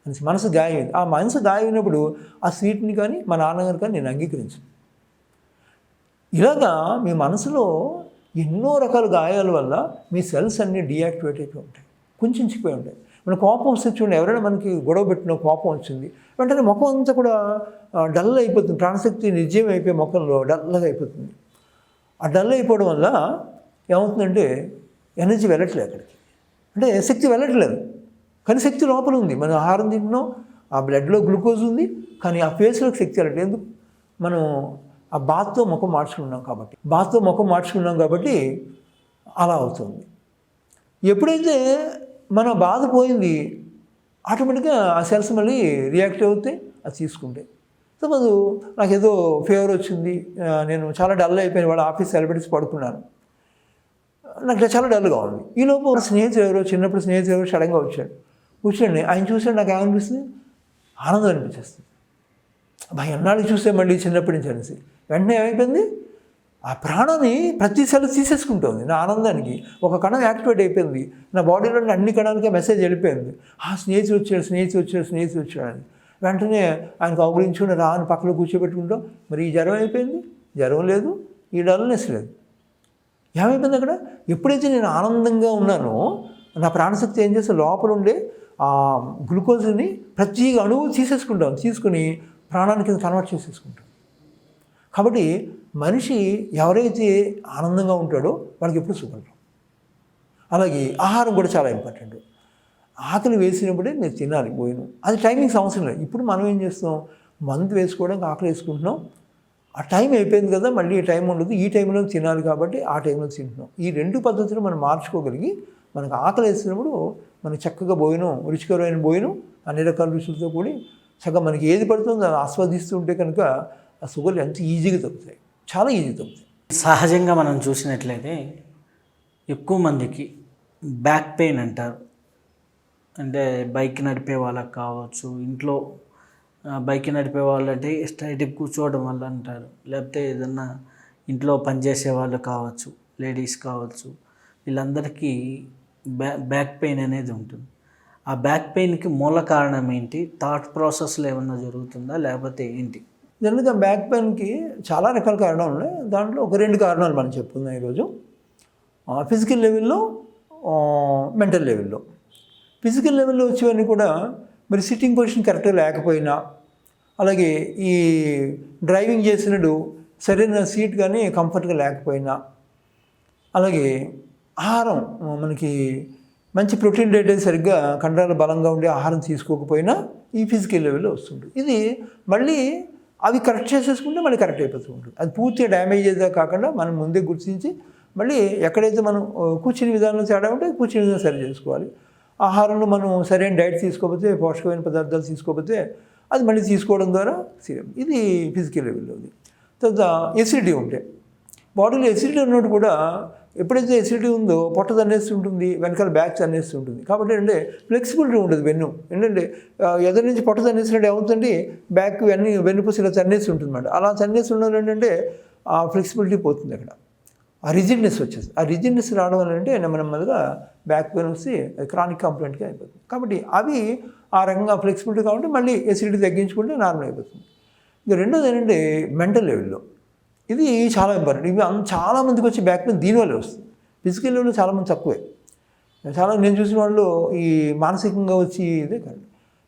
అని మనసు గాయమైంది. ఆ మనసు గాయమైనప్పుడు ఆ స్వీట్ని కానీ మా నాన్నగారు కానీ నేను అంగీకరించను. ఇలాగా మీ మనసులో ఎన్నో రకాల గాయాల వల్ల మీ సెల్స్ అన్నీ డీయాక్టివేట్ అయిపోయి ఉంటాయి, కుంచిపోయి ఉంటాయి. మన కోపం వస్తే చూడండి, ఎవరైనా మనకి గొడవ పెట్టిన కోపం వచ్చింది వెంటనే ముఖం అంతా కూడా డల్ అయిపోతుంది. ప్రాణశక్తి నిర్జీవం అయిపోయి ముఖంలో డల్గా అయిపోతుంది. ఆ డల్ అయిపోవడం వల్ల ఏమవుతుందంటే ఎనర్జీ వెళ్ళట్లేదు అక్కడికి, అంటే శక్తి వెళ్ళట్లేదు. కానీ శక్తి లోపల ఉంది. మనం ఆహారం తింటున్నాం, ఆ బ్లడ్లో గ్లూకోజ్ ఉంది, కానీ ఆ ఫేస్లోకి శక్తి వెళ్ళట్లేదు. ఎందుకు? మనం ఆ బాత్తో ముఖం మార్చుకున్నాం కాబట్టి అలా అవుతుంది. ఎప్పుడైతే మన బాధ పోయింది ఆటోమేటిక్గా ఆ సెల్స్ మళ్ళీ రియాక్ట్ అవుతాయి, అది తీసుకుంటాయి. సపోజ్ నాకు ఏదో ఫీవర్ వచ్చింది, నేను చాలా డల్ అయిపోయిన వాళ్ళ ఆఫీస్ సెలబ్రిటీస్ పడుకున్నాను, నాకు చాలా డల్గా ఉంది. ఈలోపు చిన్నప్పుడు స్నేహితులు ఎవరో సడన్గా వచ్చాడు. కూర్చోండి, ఆయన చూసాడు, నాకు ఏమనిపిస్తుంది? ఆనందం అనిపించేస్తుంది. అబ్బాయి ఎన్నాళ్ళు చూస్తే మళ్ళీ చిన్నప్పటి నుంచి అనేసి వెంటనే ఏమైపోయింది, ఆ ప్రాణాన్ని ప్రతి సెల్ తీసేసుకుంటుంది. నా ఆనందానికి ఒక కణం యాక్టివేట్ అయిపోయింది. నా బాడీలో అన్ని కణాలకే మెసేజ్ వెళ్ళిపోయింది. స్నేహితుడు వచ్చాడు అని వెంటనే ఆయనకు అవగురించుకుని రా అని పక్కలో కూర్చోబెట్టుకుంటాం. మరి ఈ జ్వరం అయిపోయింది, జ్వరం లేదు, ఈ డల్నెస్ లేదు. ఏమైపోయింది అక్కడ? ఎప్పుడైతే నేను ఆనందంగా ఉన్నానో నా ప్రాణశక్తి ఏం చేస్తే లోపల ఉండే ఆ గ్లూకోజ్ని ప్రతి అణువు తీసుకుని ప్రాణానికి కన్వర్ట్ చేసేసుకుంటాం. కాబట్టి మనిషి ఎవరైతే ఆనందంగా ఉంటాడో వాళ్ళకి ఎప్పుడు సుఖం. అలాగే ఆహారం కూడా చాలా ఇంపార్టెంట్. ఆకలి వేసినప్పుడే మీరు తినాలి పోయిన, అది టైమింగ్స్ అవసరం లేదు. ఇప్పుడు మనం ఏం చేస్తాం, మందు వేసుకోవడానికి ఆకలి వేసుకుంటున్నాం, ఆ టైం అయిపోయింది కదా, మళ్ళీ టైం ఉండదు, ఈ టైంలో తినాలి కాబట్టి ఆ టైంలో తింటున్నాం. ఈ రెండు పద్ధతులు మనం మార్చుకోగలిగి మనకు ఆకలి వేసినప్పుడు మనకు చక్కగా భోజనం, రుచికరమైన భోజనం అన్ని రకాల రుచులతో కూడి చక్కగా మనకి ఏది పడుతుందో అది ఆస్వాదిస్తూ ఉంటే కనుక ఆ షుగర్లు ఎంత ఈజీగా తగ్గుతాయి, చాలా ఈజీ తగ్గుతాయి. సహజంగా మనం చూసినట్లయితే ఎక్కువ మందికి బ్యాక్ పెయిన్ అంటారు. అంటే బైక్ నడిపే వాళ్ళకి కావచ్చు, ఇంట్లో బైక్ నడిపే వాళ్ళు అంటే స్ట్రైట్గా కూర్చోవడం వల్ల అంటారు, లేకపోతే ఏదన్నా ఇంట్లో పనిచేసే వాళ్ళు కావచ్చు, లేడీస్ కావచ్చు, వీళ్ళందరికీ బ్యాక్ పెయిన్ అనేది ఉంటుంది. ఆ బ్యాక్ పెయిన్కి మూల కారణం ఏంటి? థాట్ ప్రాసెస్లో ఏమన్నా జరుగుతుందా లేకపోతే ఏంటి? జనరల్గా బ్యాక్ పెయిన్కి చాలా రకాల కారణాలు ఉన్నాయి. దాంట్లో ఒక 2 కారణాలు మనం చెప్పుకుందాం ఈరోజు. ఫిజికల్ లెవెల్లో, మెంటల్ లెవెల్లో. ఫిజికల్ లెవెల్లో వచ్చేవన్నీ కూడా మరి సిట్టింగ్ పొజిషన్ కరెక్ట్గా లేకపోయినా, అలాగే ఈ డ్రైవింగ్ చేసినప్పుడు సరైన సీట్ కానీ కంఫర్ట్గా లేకపోయినా, అలాగే ఆహారం మనకి మంచి ప్రోటీన్ డైట్ సరిగ్గా కండరాలు బలంగా ఉండే ఆహారం తీసుకోకపోయినా ఈ ఫిజికల్ లెవెల్లో వస్తుంటుంది. ఇది మళ్ళీ అవి కరెక్ట్ చేసేసుకుంటే మళ్ళీ కరెక్ట్ అయిపోతూ ఉంటుంది. అది పూర్తిగా డ్యామేజ్ అయ్యేదా కాకుండా మనం ముందే గుర్తించి మళ్ళీ ఎక్కడైతే మనం కూర్చుని విధానంలో తేడా ఉంటే కూర్చుని విధానం సరి చేసుకోవాలి. ఆహారంలో మనం సరైన డైట్ తీసుకోకపోతే, పోషకమైన పదార్థాలు తీసుకోకపోతే అది మళ్ళీ తీసుకోవడం ద్వారా ఇది ఫిజికల్ లెవెల్లో ఉంది. తర్వాత ఎసిడిటీ ఉంటే బాడీలో ఎసిడిటీ ఉన్నట్టు కూడా ఎప్పుడైతే ఎసిడిటీ ఉందో పొట్ట తన్నేస్తూ ఉంటుంది, వెనకాల బ్యాక్ తన్నేస్తూ ఉంటుంది. కాబట్టి ఏంటంటే ఫ్లెక్సిబిలిటీ ఉంటుంది వెన్ను. ఏంటంటే ఎదురు నుంచి పొట్ట తన్నేసినట్టు ఏమవుతుంది, బ్యాక్ వెన్నుపూస ఇలా తన్నేసి ఉంటుంది అన్నమాట. అలా తన్నేసి ఉండడం ఏంటంటే ఆ ఫ్లెక్సిబిలిటీ పోతుంది. అక్కడ ఆ రిజిడ్నెస్ వచ్చేసి, ఆ రిజిడ్నెస్ రావడం వల్ల అంటే నెమ్మదిగా బ్యాక్ పెయిన్ వచ్చి క్రానిక్ కంప్లైంట్గా అయిపోతుంది. కాబట్టి అవి ఆ రకంగా ఫ్లెక్సిబిలిటీ కాబట్టి మళ్ళీ ఎసిడిటీ తగ్గించుకుంటే నార్మల్ అయిపోతుంది. ఇక రెండోది ఏంటంటే మెంటల్ లెవెల్లో ఇది చాలా ఇంపార్టెంట్. ఇవి చాలామందికి వచ్చి బ్యాక్ పెయిన్ దీనివల్లే వస్తుంది. ఫిజికల్ లెవెల్లో చాలామంది తక్కువే. చాలా నేను చూసిన వాళ్ళు ఈ మానసికంగా వచ్చి ఇదే కాదు.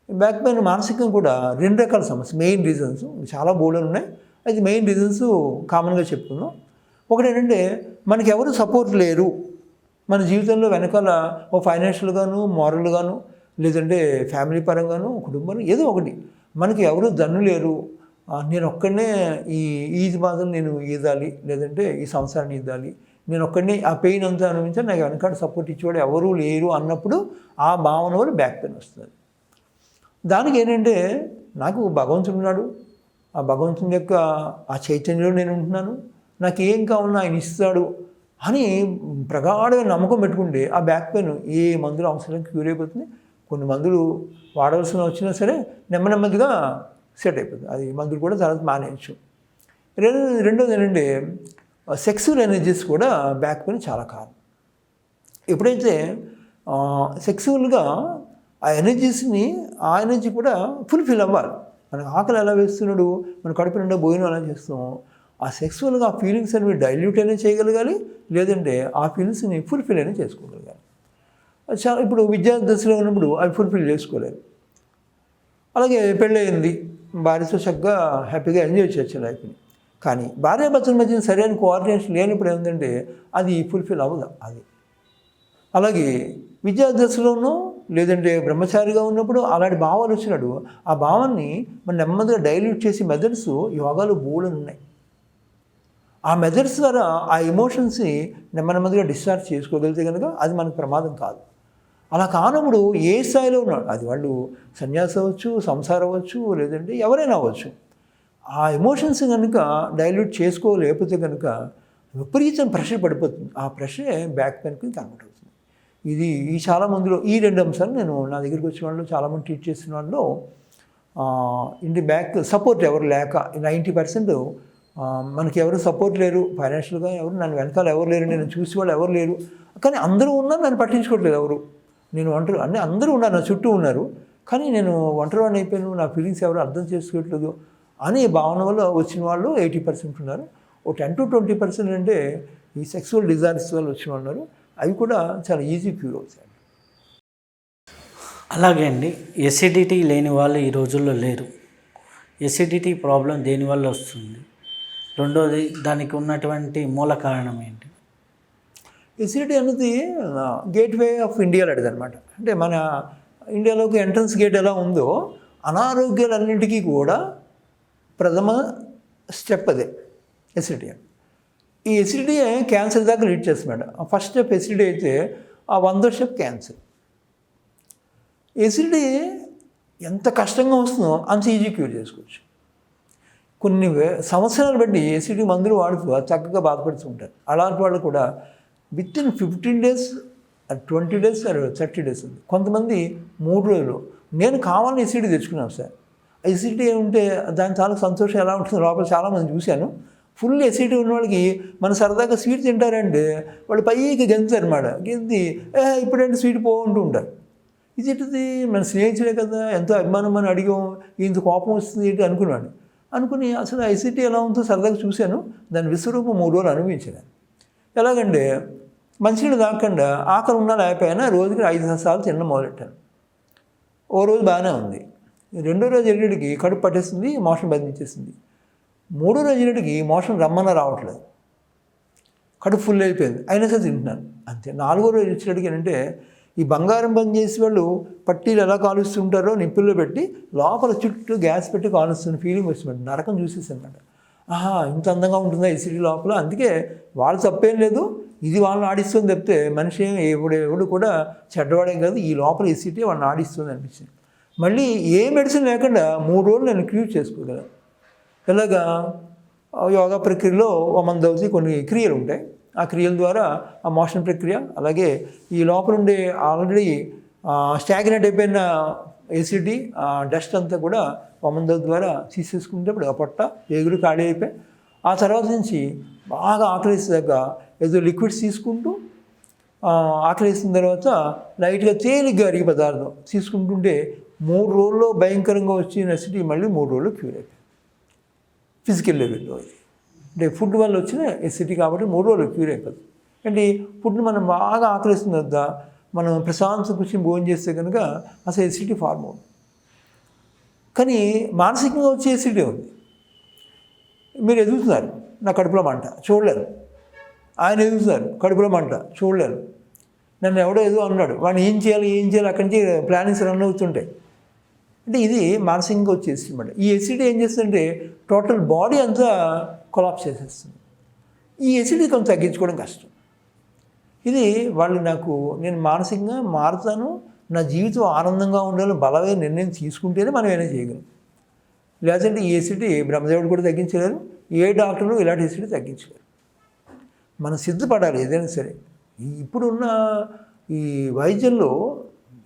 బ్యాక్ పెయిన్ మానసికంగా కూడా 2 రకాల సమస్య, మెయిన్ రీజన్స్ చాలా బోర్డులు ఉన్నాయి. అయితే మెయిన్ రీజన్స్ కామన్గా చెప్పుకుందాం. ఒకటి ఏంటంటే మనకి ఎవరు సపోర్ట్ లేరు మన జీవితంలో వెనకాల, ఓ ఫైనాన్షియల్గాను, మారల్గాను, లేదంటే ఫ్యామిలీ పరంగాను, కుటుంబం ఏదో ఒకటి మనకి ఎవరు దన్ను లేరు. నేను ఒక్కడనే ఈ బాధలు నేను ఈదాలి, లేదంటే ఈ సంవత్సరాన్ని ఈదాలి, నేను ఒక్కడనే ఆ పెయిన్ అంతా అనుభవించాలి, నాకు వెనకాల సపోర్ట్ ఇచ్చేవాడు ఎవరూ లేరు అన్నప్పుడు ఆ భావన వల్ల బ్యాక్ పెయిన్ వస్తుంది. దానికి ఏంటంటే నాకు భగవంతుడు ఉన్నాడు, ఆ భగవంతుని యొక్క ఆ చైతన్యంలో నేను ఉంటున్నాను, నాకు ఏం కావాలన్నా ఆయన ఇస్తాడు అని ప్రగాఢమైన నమ్మకం పెట్టుకుంటే ఆ బ్యాక్ పెయిన్ ఏ మందులు అవసరం క్యూర్ అయిపోతుంది. కొన్ని మందులు వాడవలసిన వచ్చినా సరే నెమ్మదిగా సెట్ అయిపోతుంది. అది మందులు కూడా తర్వాత మానేయచ్చు. రెండోది ఏంటంటే సెక్సువల్ ఎనర్జీస్ కూడా బ్యాక్ పెయిన్ చాలా కారణం. ఎప్పుడైతే సెక్సువల్గా ఆ ఎనర్జీస్ని, ఆ ఎనర్జీ కూడా ఫుల్ఫిల్ అవ్వాలి. మనకు ఆకలి ఎలా వేస్తున్నాడు, మన కడుపు నిండా భోజనం ఎలా చేస్తాం, ఆ సెక్సువల్గా ఆ ఫీలింగ్స్ అనేవి డైల్యూట్ అయినా చేయగలగాలి, లేదంటే ఆ ఫీలింగ్స్ని ఫుల్ఫిల్ అయినా చేసుకోగలగాలి. చాలా ఇప్పుడు విద్యార్థి దశలో ఉన్నప్పుడు అవి ఫుల్ఫిల్ చేసుకోలేరు. అలాగే పెళ్ళయింది, భార్యతో చక్కగా హ్యాపీగా ఎంజాయ్ చేయొచ్చు లైఫ్ని. కానీ భార్యాభర్తల మధ్య సరైన కోఆర్డినేషన్ లేనప్పుడు ఏమిటంటే అది ఫుల్ఫిల్ అవ్వదు. అది అలాగే విద్యార్థి దశలోనూ లేదంటే బ్రహ్మచారిగా ఉన్నప్పుడు అలాంటి భావాలు వచ్చినాడు, ఆ భావాన్ని మనం నెమ్మదిగా డైల్యూట్ చేసి మెథడ్స్ యోగాలు బోల్డని ఉన్నాయి. ఆ మెథడ్స్ ద్వారా ఆ ఎమోషన్స్ని నెమ్మదిగా డిశ్చార్జ్ చేసుకోగలిగితే కనుక అది మనకు ప్రమాదం కాదు. అలా కానప్పుడు ఏ స్థాయిలో ఉన్నాడు, అది వాళ్ళు సన్యాసం అవ్వచ్చు, సంసారం అవ్వచ్చు, లేదంటే ఎవరైనా అవ్వచ్చు, ఆ ఎమోషన్స్ కనుక డైల్యూట్ చేసుకోలేకపోతే కనుక విపరీతం ప్రెషర్ పడిపోతుంది. ఆ ప్రెషరే బ్యాక్ పెయిన్కి కన్వర్ట్ అవుతుంది. ఇది ఈ చాలా మందిలో ఈ 2 అంశాలు నేను నా దగ్గరికి వచ్చిన వాళ్ళు చాలామంది ట్రీట్ చేసిన వాళ్ళు ఇంటి బ్యాక్ సపోర్ట్ ఎవరు లేక 90% మనకి ఎవరు సపోర్ట్ లేరు, ఫైనాన్షియల్గా ఎవరు నన్ను వెనకాల ఎవరు లేరు, నేను చూసి వాళ్ళు ఎవరు లేరు, కానీ అందరూ ఉన్నారు, నన్ను పట్టించుకోవట్లేదు ఎవరు, నేను ఒంటరి అన్నీ అందరూ ఉన్నారు, నా చుట్టూ ఉన్నారు, కానీ నేను ఒంటరివాడిని అయిపోయాను, నా ఫీలింగ్స్ ఎవరు అర్థం చేసుకోవట్లేదు అనే భావన వల్ల వచ్చిన వాళ్ళు 80% ఉన్నారు. ఓ 10 to 20% అంటే ఈ సెక్సువల్ డిజైర్స్ వల్ల వచ్చిన వాళ్ళు ఉన్నారు. అవి కూడా చాలా ఈజీ క్యూర్ అవుతాయి. అలాగే అండి, ఎసిడిటీ లేని వాళ్ళు ఈ రోజుల్లో లేరు. ఎసిడిటీ ప్రాబ్లం దేనివల్ల వస్తుంది, రెండోది దానికి ఉన్నటువంటి మూల కారణం ఏంటి? ఎసిడిటీ అనేది గేట్వే ఆఫ్ ఇండియా లాంటిది అనమాట. అంటే మన ఇండియాలోకి ఎంట్రన్స్ గేట్ ఎలా ఉందో అనారోగ్యాలన్నింటికీ కూడా ప్రథమ స్టెప్ అదే ఎసిడిటీ. ఈ ఎసిడిటీ క్యాన్సర్ దాకా లీడ్ చేస్తున్నాడు. ఆ ఫస్ట్ స్టెప్ ఎసిడిటీ అయితే ఆ 100వ స్టెప్ క్యాన్సర్. ఎసిడిటీ ఎంత కష్టంగా వస్తుందో అంత ఈజీ క్యూర్ చేసుకోవచ్చు. కొన్ని సంవత్సరాలు బట్టి ఎసిడిటీ మందులు వాడుతూ చక్కగా బాధపడుతూ ఉంటారు. అలాంటి వాళ్ళు కూడా వితిన్ 15 days, 20 days, 30 days ఉంది. కొంతమంది 3 రోజులు. నేను కావాలని ఎసిడిటీ తెచ్చుకున్నాను సార్. ఎసిడిటీ ఉంటే దాని చాలా సంతోషం ఎలా ఉంటుందో లోపల చాలామంది చూశాను. ఫుల్ ఎసిడిటీ ఉన్న వాళ్ళకి మన సరదాగా స్వీట్ తింటారంటే వాళ్ళు పైకి గెంతుతారు అన్నమాట. గెంతి ఇప్పుడంటే స్వీట్ పోంటూ ఉంటారు. ఇది మన స్నేహితులే కదా, ఎంతో అభిమానం అని అడిగాం, ఇంత కోపం వస్తుంది ఏంటి అనుకుని అసలు ఎసిడిటీ ఎలా ఉందో సరదాగా చూశాను. దాని విశ్వరూపం 3 రోజులు అనుభవించాను. ఎలాగంటే మంచినీళ్ళు తాగకుండా ఆకలి ఉన్నా లేకపోయినా రోజుకి 5 సార్లు తినడం మొదలెట్టాను. ఓ రోజు బాగానే ఉంది, రెండో రోజు వెళ్ళేటికి కడుపు పట్టేస్తుంది, మోషన్ బంధించేస్తుంది. మూడో రోజు వెళ్ళేటికి మోషన్ రమ్మన్నా రావట్లేదు, కడుపు ఫుల్ అయిపోయింది, అయినా సరే తింటున్నాను అంతే. నాలుగో రోజు వచ్చేటికి ఏంటంటే ఈ బంగారం బంద్ చేసే వాళ్ళు పట్టీలు ఎలా కాలుస్తుంటారో నిప్పుల్లో పెట్టి లోపల చుట్టూ గ్యాస్ పెట్టి కాలుస్తున్న ఫీలింగ్ వచ్చింది. నరకం చూసేసానమాట. ఇంత అందంగా ఉంటుందా ఈ సిటీ లోపల. అందుకే వాళ్ళు తప్పేం లేదు, ఇది వాళ్ళని ఆడిస్తుంది తప్పితే మనిషి ఎవడు కూడా చెడ్డవాడేం కాదు, ఈ లోపల ఈ సిటీ వాళ్ళని ఆడిస్తుంది అనిపించింది. మళ్ళీ ఏ మెడిసిన్ లేకుండా 3 రోజులు నేను క్యూర్ చేసుకోగలను. ఇలాగా యోగా ప్రక్రియలో మందవుతి కొన్ని క్రియలు ఉంటాయి, ఆ క్రియల ద్వారా ఆ మోషన్ ప్రక్రియ, అలాగే ఈ లోపల ఉండే ఆల్రెడీ స్టాగ్నేట్ అయిపోయిన ఎసిడిటీ డస్ట్ అంతా కూడా వమందవ్ ద్వారా తీసేసుకునేటప్పుడు ఆ పొట్ట ఎగురు ఖాళీ అయిపోయి, ఆ తర్వాత నుంచి బాగా ఆకలిస్తాక ఏదో లిక్విడ్స్ తీసుకుంటూ ఆకలిసిన తర్వాత లైట్గా తేలిగ్గా అరిగే పదార్థం తీసుకుంటుంటే 3 రోజుల్లో భయంకరంగా వచ్చిన ఎసిడిటీ మళ్ళీ 3 రోజుల్లో క్యూర్ అయిపోయింది. ఫిజికల్ లెవెల్లో ఇది అంటే ఫుడ్ వల్ల వచ్చిన ఎసిడిటీ కాబట్టి 3 రోజులు క్యూర్ అయిపోతుంది. అంటే ఫుడ్ మనం బాగా ఆకలిస్తున్న వద్ద మనం ప్రశాంతం కూర్చొని భోజనం చేస్తే కనుక అసలు ఎసిడిటీ ఫార్మ్ అవుతుంది. కానీ మానసికంగా వచ్చే ఎసిడిటీ ఉంది. మీరు ఎదుగుతున్నారు, నా కడుపులో మంట చూడలేరు, ఆయన ఎదుగుతున్నారు, కడుపులో మంట చూడలేరు, నన్ను ఎవడో ఏదో అన్నాడు, వాడిని ఏం చేయాలి అక్కడి నుంచి ప్లానింగ్స్ రన్ అవుతుంటాయి. అంటే ఇది మానసికంగా వచ్చేసి అనమాట. ఈ ఎసిడిటీ ఏం చేస్తుందంటే టోటల్ బాడీ అంతా కొలాప్స్ చేసేస్తుంది. ఈ ఎసిడిటీ కొంచెం తగ్గించుకోవడం కష్టం. ఇది వాళ్ళు నేను మానసికంగా మారుతాను, నా జీవితం ఆనందంగా ఉండాలని బలమైన నిర్ణయం తీసుకుంటేనే మనం ఏమైనా చేయగలం. లేదంటే ఈ ఎసిడిటీ బ్రహ్మదేవుడు కూడా తగ్గించలేరు, ఏ డాక్టర్లు ఇలాంటి ఎసిడిటీ తగ్గించలేరు. మనం సిద్ధపడాలి ఏదైనా సరే. ఇప్పుడున్న ఈ వైద్యంలో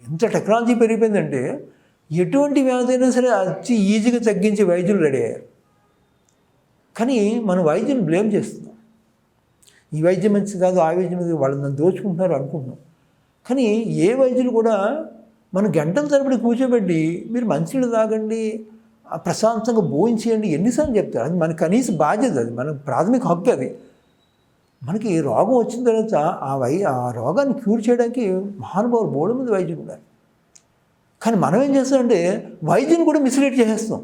ఎంత టెక్నాలజీ పెరిగిపోయిందంటే ఎటువంటి వ్యాధి అయినా సరే అతి ఈజీగా తగ్గించే వైద్యులు రెడీ అయ్యారు. కానీ మనం వైద్యం బ్లేమ్ చేస్తున్నాం, ఈ వైద్యం మంచిది కాదు, ఆ వైద్యం మంచిది, వాళ్ళు నన్ను దోచుకుంటున్నారు అనుకుంటున్నాం. కానీ ఏ వైద్యులు కూడా మనం గంటల తరబడి కూర్చోబెట్టి మీరు మంచినీళ్ళు తాగండి, ప్రశాంతంగా భోజనం చేయండి ఎన్నిసార్లు చెప్తారు. అది మన కనీస బాధ్యత, అది మన ప్రాథమిక హక్కు. అది మనకి రోగం వచ్చిన తర్వాత ఆ రోగాన్ని క్యూర్ చేయడానికి మహానుభావులు బోర్డు మంది వైద్యులు ఉన్నారు. కానీ మనం ఏం చేస్తామంటే వైద్యుని కూడా మిస్లీడ్ చేసేస్తాం,